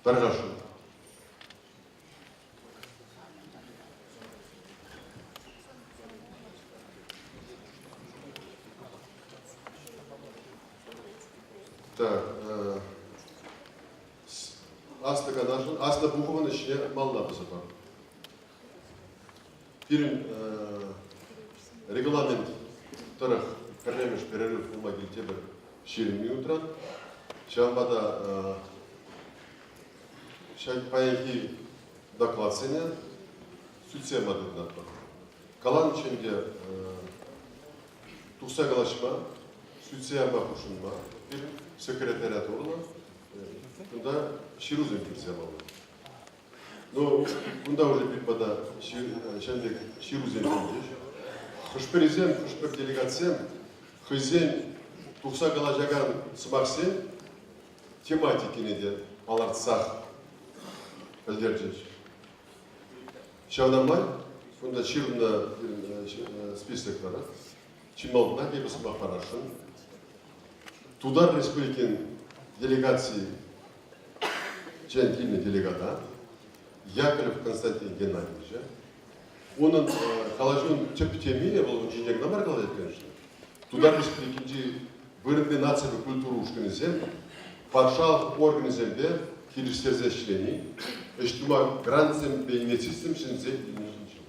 Таргашин. Так, Аста Ганашин, Аста Бухова начне малла базапар. Фильм регламент тарах перемеш перерыв в магии тебер 4 минуты. Шамбада паянки доклад сене сүтсе мадырнат бар. Калан içinde тухсагалашма сүтсе ама кушунма bir sekretariat orla bunda şiruzun kimse bağlı. Но bunda уже bilmada şimdi şiruzun kimse. Хышперизен, хышпер делегациям, хызен тухсагалажаган смаксен тематики неде алартсах bildireceğiz. Şavnamay, bunda şirunda список var. Чималда кебесі бақпарашын. Тудар республикин делегации, чентильный делегата, Яковлев Константин Геннадьевич. Onun kalajın tepkimiyle bu cinayet namar kalacak конечно. Тудар республикинci bölümde natsiya ve kültürü uşkınızın, parşal organizemde kilişlerze işleni, eştuma grantsem ve inetistim şinze ilmişim.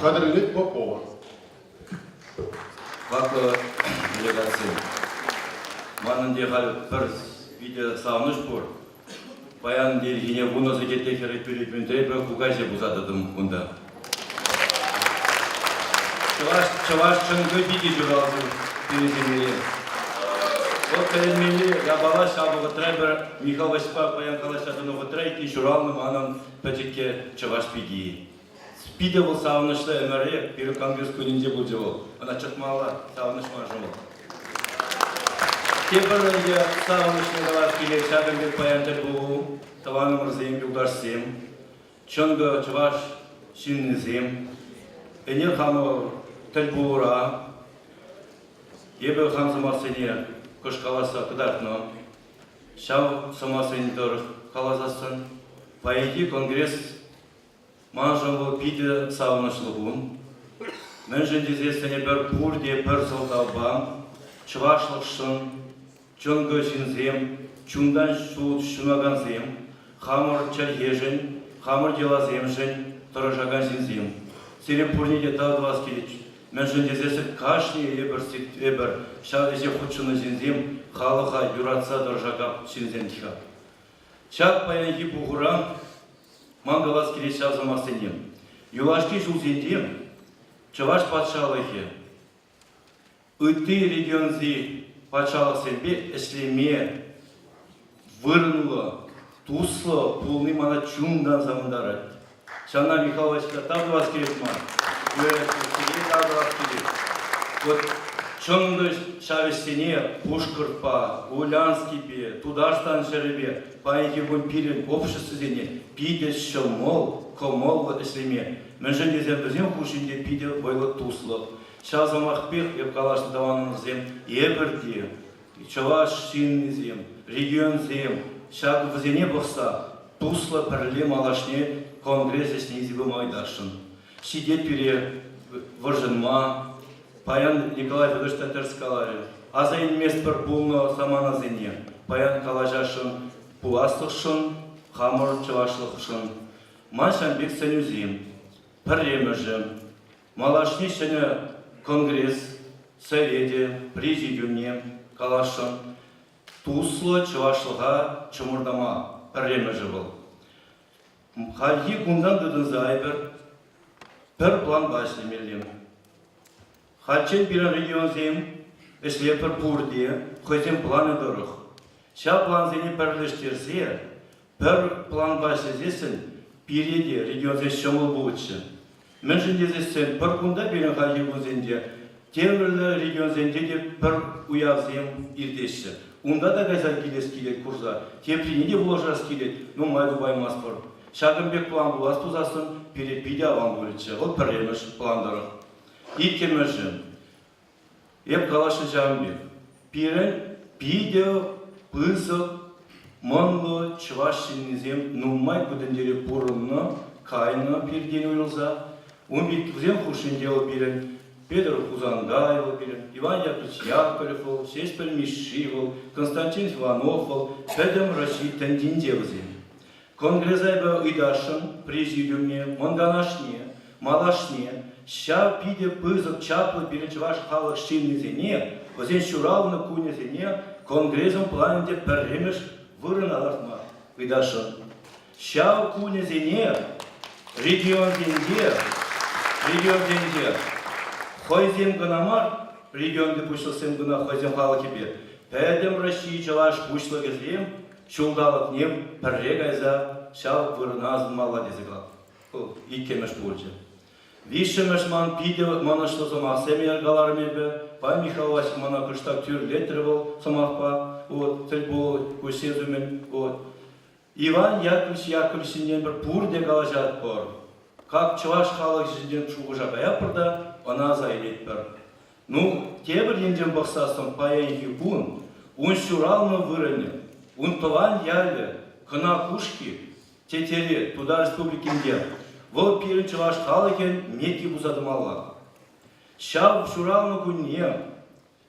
Kadirli Popova. Vakı делегация. Манын дегал бір видео сағыныш бұр. Баян делгене бұны зекетте керет беретмен требі кугазе бұзадыдым бұнда. Чываш чыңғы биде жүралды переземеле. Вот переземеле я бала шабығы требі Михал Васька баян калашадыны трейки жүралным анан пәтекке чываш биде. Спиде бұл сағынышты әмірі бір конгресс күнінде бұл жол. Ана чықмалы сағынышма жол. Кепірінде сағынышын қалар келек шағынбек баяндар бұл, таваным ұрзем, юлдарсем, чыңғы чываш шиннізем, әнер қамы тіл бұра, ебі қам сымасыне күш қаласа қыдартны, шау сымасыне дұрық қаласасын, баянды конгресс Манжанғы пиді сағынышлығын, мен жендезесіне бір бұрде бір сылталбам, чывашлық шын, чоңғы жінзем, чуңдан шумаган зем, хамыр чәлгежін, хамыр делазем жын, тұрыжаган жінзем. Серем пұрнеде тағдывас келеч, мен жендезесі кашне ебір, шағдезе құтшыны жінзем, халыға юратса тұрыжагап жінзем тіға. Чак паянги бұғыран, Мангалас келешав замасынем. Юлашки жузендем, чываш патшалығы. Үтті регионзи патшалықсенбе әшлеме вырнулы, туслы, пулны мана чуңдан замындары. Шана Михайловичка табдывас керек ма? Табдывас керек. Вот чоңды шавестене Пушкырпа, Улянскипе, Тударстан шеребе, паянки бун пирен обществозене, пиде шылмол, комол эслеме. Мен жендезем бізен хушинде пиде бойлы туслы. Шазамақ пех еп калашын таванымызем, ебірде, чаваш шиннізем, регион зем, шаг візене бұқса, туслы пірле малашне конгресс эснезебі майдашын. Сидет пире выржынма, Паян Николай Федорович Татарскалари. Азайын мест бір бұлны самана зене. Паян калажашын пуласлық шын, хамыр чывашлық шын. Маншанбек сәнюзем, пірремі жын. Малашни шыны конгресс, совете, президиумне калашын. Туслы чывашлыға чымырдама пірремі жы бұл. Халги күндан дүдің зайбір, бір план башлемелем. Хачен бирен регион зем, эшлепер пурде, хотем планы дорог. Ша план зене перлештерсе, пер план башлезесен, переде регион зем шомыл булычы. Мен жендезесен пер кунда бирен халги гузенде, темірлі регион земде де пер уяв зем ирдеші. Унда да гайзар келес келет курса, тепленеде буложас келет, ну майду баймас пыр. Шагымбек план булас тузасын, перепиде аван булычы, ол перлемеш пландары. İlkemözüm, hep kalaşı cambi. Piren, pide, pızık, manlı, çıvaşçınızım, numay güdenderi porunna, kayna pirgen uyulza. Он битвузем хушин делал пирен, Петр Хузангайло пирен, Иван Яковлевич Яковлев, Сеспель Мишивол, Константин Иванов, Педем Рашид Тендин девзем. Конгрезайба идашын, президиумне, манганашне, малашне, ща пиде пызык чаплы перечеваш халық шиннезене, өзен шуралны кунезене, конгрессом планінде пірремеш вырын алартма выдашын. Ща кунезене, регион денде, хойзем гынамар, регионды пушлысем гына хойзем халық ебе. Пәдем России чаваш пушлы кезем, шулдалық нем пірре гайза, ща вырын азын мала дезігал. Иккемеш пульче. Вишемеш ман пиде манышлы сомақ семьер галармебе, па Михаил Василь мана кыштак тюр летір бол сомақпа, тіл бол көсезумен. Иван Яковлевичинен бір пурде галажат бар. Как чуваш халық жиден шуғыжа баяпырда, она зайлет бір. Ну, тебір енден бақсасын паянхи бун, он шуралны вырыне, он тован ялі, кына кушки, тетере, туда республикинде. Вол пирин чуваш халыкен меки бузадымалла. Шав шуралны күнне,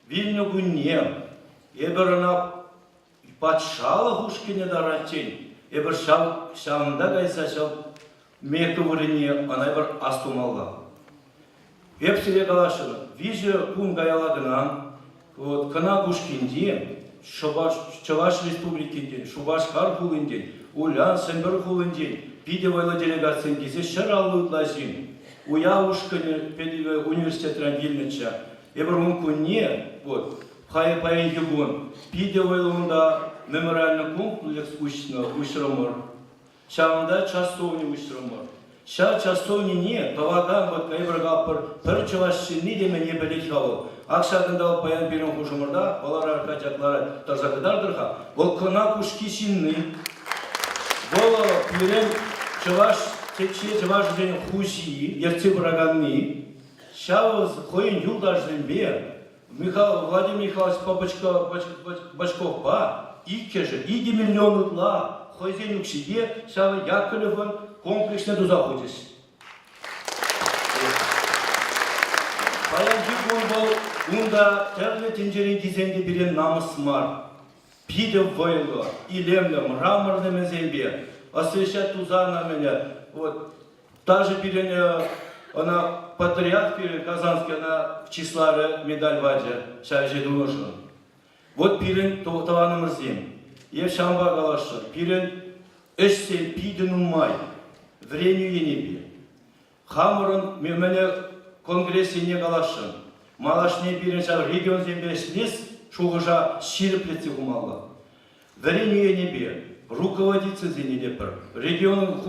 вильны күнне, ебір ана патшалы хушкине дарачен, ебір шавында гайса шав меки вырыне, ана ебір астумалла. Епсіле калашыны, вижу күн гаялагынан, кына кушкинде, Чуваш республикинде, Шубашкар хулынде, Улян Сэмбір хулынде, пиде вайла делегациян кесе шыралы ұтлашын. Уя ушканы педеве университет рангелныча. Ебір мүмкінне, пайынғы бұн, пиде вайлығында мемориальный комплекс ұшырымыр. Шағында частовны ұшырымыр. Ша частовны не, таваган кайбір ғапыр, пір чувашшыны деме не білет қабыл. Ақшағында паян берін құшымырда, балар арқачаклары тарзақыдардырға, ол кына күшкі шинны. Бұл пирен чуваш текше чуваш жен хуши, ерце браганны. Шауыз қойын юлдаждың бе, Владимир Михайлович Бачков ба, иккежі, 2 миллион ұтла, хойзен үкшіде, шауы Яковлевын комплексне дузаходис. Паян жекон бұл, онда тәрлі тенжерен кезенде берен намыс мар. Пиде войлы, илемлі, мраморны мезембе, освещать тузана меня. Даже перен, она патриарх перен Казанский, она в числаре медаль ваджа, шайже дуношын. Вот перен таваным рзем. Ев шамба галашы, перен эшсен пиде нумай, вреню енебе. Хамырын мене конгрессе не галашын. Малашне перен шав регион зембе шлес, шуғыжа ширіплетсе ғумалла. Вреню енебе. Руководитель зенедепір. Регион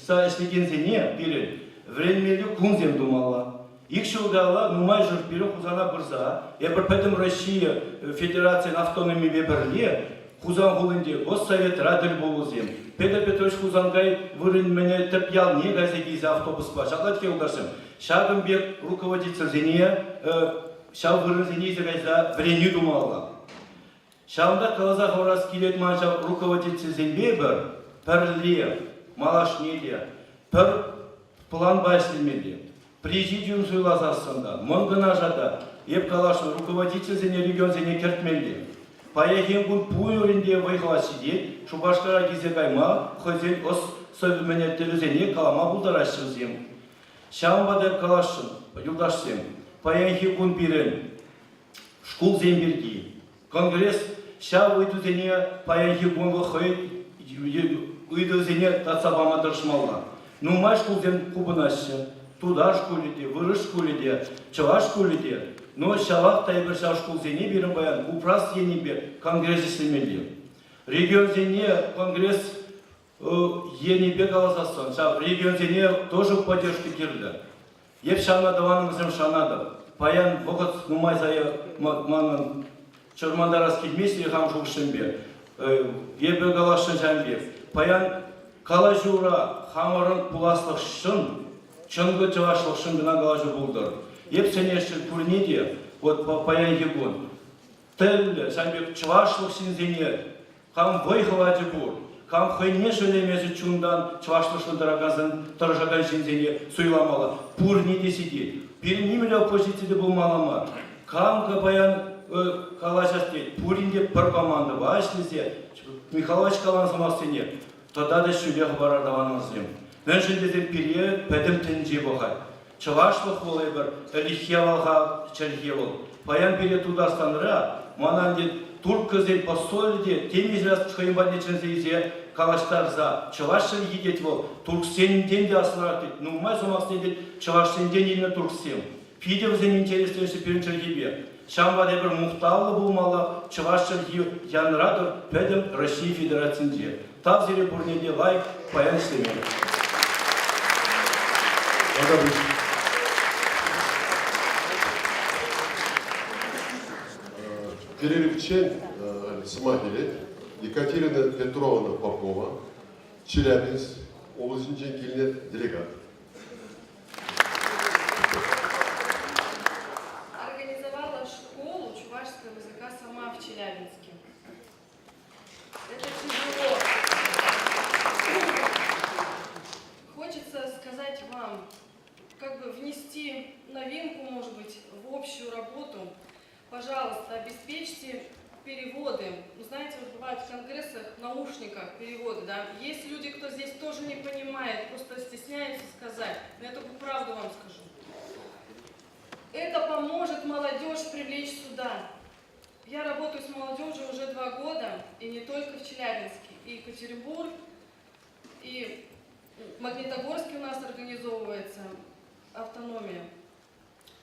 са эшлеген зене перен. Времелі күнзем думалла. Икшылдала нумай жыр перен хузана бұрза. Ебір пәдім Россия Федерациян автономия бебірле. Хузан ғылынде Госсовет радыр болузем. Петр Петрович Хузангай вырын мене тәпял не газегейзе автобус ба. Шақлат келдашым. Шағымбек руководитель зене, шау вырын зенезе гайза вреню думалла. Шағында қалазақ орас келет манша руководитель зенбе бір, пірле, малашнеде, пір план байсылмеде. Президиум суйлазасында, мұңғына жада, еп қалашын руководитель зене регион зене кертмелде. Паяхен күн пуйырінде вайғала сидет, Шубашкара кезе кайма, хозен ос современер телезене калама бұлдарашы зем. Шағымбада қалашын, юлдашсем, паяхен күн берен, школ земберги. Конгресс ша уйдузене паянхи гонго хой уйдузене тацабама дыршмалла. Ну май школден кубынасы, туда школиде, выры школиде, чыва школиде. Но шавақ тайбір ша школзене берін баян, упрас енебе конгресс істемелі. Регион зене конгресс енебе галазасан, регион зене тоже в поддержке кирді. Еп шана даванымызым шанады. Паян вғыт нумай зая манын Чармандарас келмесіне қам жуғышынбе, ебі қалашын жәнбе. Паян қала жура қамырын пуласлық шын, чыңғы жывашлық шын гына қалажы болдыр. Еп сенешіл көрнеде, паян егон. Тілі, жәнбе чывашлық сензене, қам вайхываджы бұр, қам қойне шөлемезі чуңдан чывашлық шылдырағазын тұржаған сензене сұйламалы. Бұр не деседе, перенемелі оппозицияды болмалама. Қамға паян калашасте, пуринде бір команда ба, ішлесе, Михайлович калансымақ сене, тогда да шүлеғі барардаванымызым. Мен жендеден пере пәдім тінже боғай. Чывашлық болай бір, әлихевалға чәрхе бол. Паян пере тудастаныра, манан дед, турк көзден посолі де, теміз раз чықайымба нечінзейзе, калаштарза, чывашын едет бол, турксенден де асылырақ дед, нумай сомақсен дед, чывашсенден еліне турксен. Пиде бізден интересленші перінчілгебе. Шамбаде бір мұқталы болмалы, чывашын янрадыр, пәдім Россия Федерациясында. Тап зере бұрнеде лайк, паян ішлемен. Перерывчен Смагилет, Екатерина Петровна Попова, Челябинск, областный келінет делегат. Организовала школу чувашского языка сама в Челябинске. Это тяжело. Хочется сказать вам, как бы внести новинку, может быть, в общую работу. Пожалуйста, обеспечьте переводы. Ну, знаете, вот бывает в конгрессах, в наушниках переводы, да. Есть люди, кто здесь тоже не понимает, просто стесняется сказать. Но я только правду вам скажу. Это поможет молодежь привлечь сюда. Я работаю с молодежью уже 2 года, и не только в Челябинске, и Екатеринбург, и в Магнитогорске у нас организовывается автономия.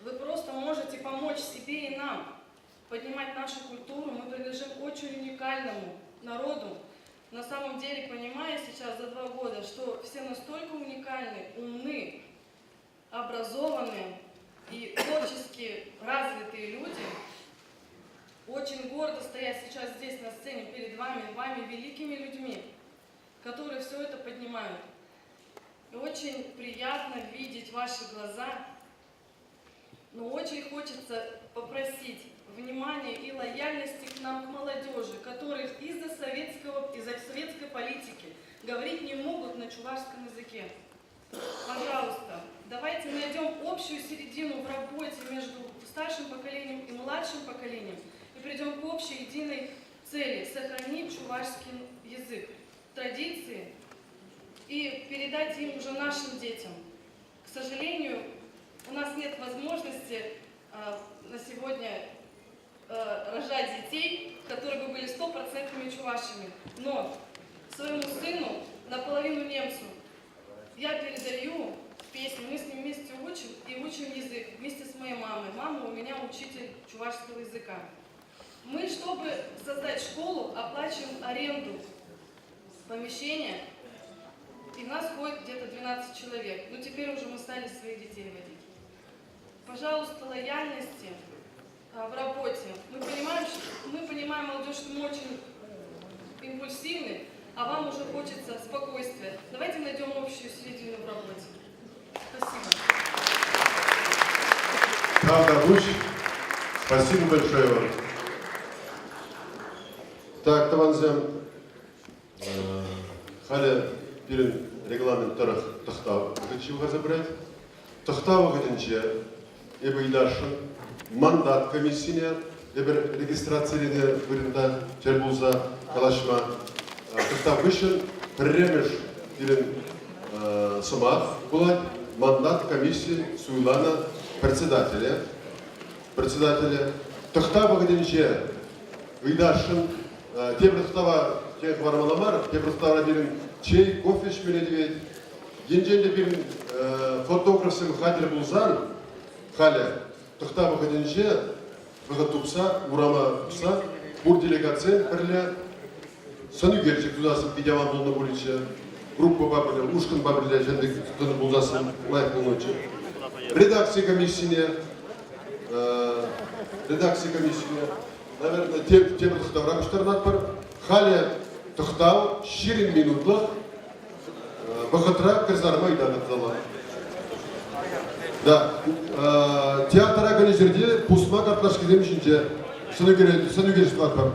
Вы просто можете помочь себе и нам поднимать нашу культуру. Мы принадлежим очень уникальному народу. На самом деле, понимая сейчас за 2 года, что все настолько уникальны, умны, образованные и творчески развитые люди, очень гордо стоять сейчас здесь на сцене перед вами великими людьми, которые все это поднимают. И очень приятно видеть ваши глаза, но очень хочется попросить внимания и лояльности к нам, к молодежи, которых из-за советской политики говорить не могут на чувашском языке. Пожалуйста, давайте найдем общую середину в работе между старшим поколением и младшим поколением и придем к общей единой цели – сохранить чувашский язык, традиции и передать им уже нашим детям. К сожалению, у нас нет возможности на сегодня рожать детей, которые бы были 100% чувашами. Но своему сыну, наполовину немцу, я передаю песню, мы с ним вместе учим и учим язык, вместе с моей мамой. Мама у меня учитель чувашского языка. Мы, чтобы создать школу, оплачиваем аренду помещения, и в нас ходит где-то 12 человек. Но теперь уже мы стали своих детей водить. Пожалуйста, лояльности в работе. Мы понимаем, молодежь, что мы очень импульсивны, а вам уже хочется спокойствия. Давайте найдем общую середину в работе. Спасибо. Правда, Буч, спасибо большое вам. Так, Таванзем, Халя, перед регламентом Тахтау, хочу забрать. Тахтау годинче, ибо и дальше мандат комиссия, ибо регистрация вырында Чербуза, Калашма, Тахтау вышел, премеш перед Сомав, была мандат комиссии Суйлана председателя. Тахтау годинче, и дальше те Тахтава, те Хвармаламар, те Тахтава перед чей кофе шмеледевет. Енженде bir fotoğrafım Kadir Bulzan, Haля, Тахтава Хадинже, Вагатупса, Урама Пса, Бур делегация, Перля, Санюгерчик тудасым Пидяван Булна Булича, группа Бабриля, Ушкан Бабриля, Жендик Тудана Булзасым, Лайк Булночи. Редакция комиссия, наверное, те Тахтава Штарнатпар, Халя, Тахтау, Ширин минутлах, Бахатра Кырзарма Идагатзала. Да. Театр организерде Пусма Картлашки Демшинче. Санюгерчик Латпар.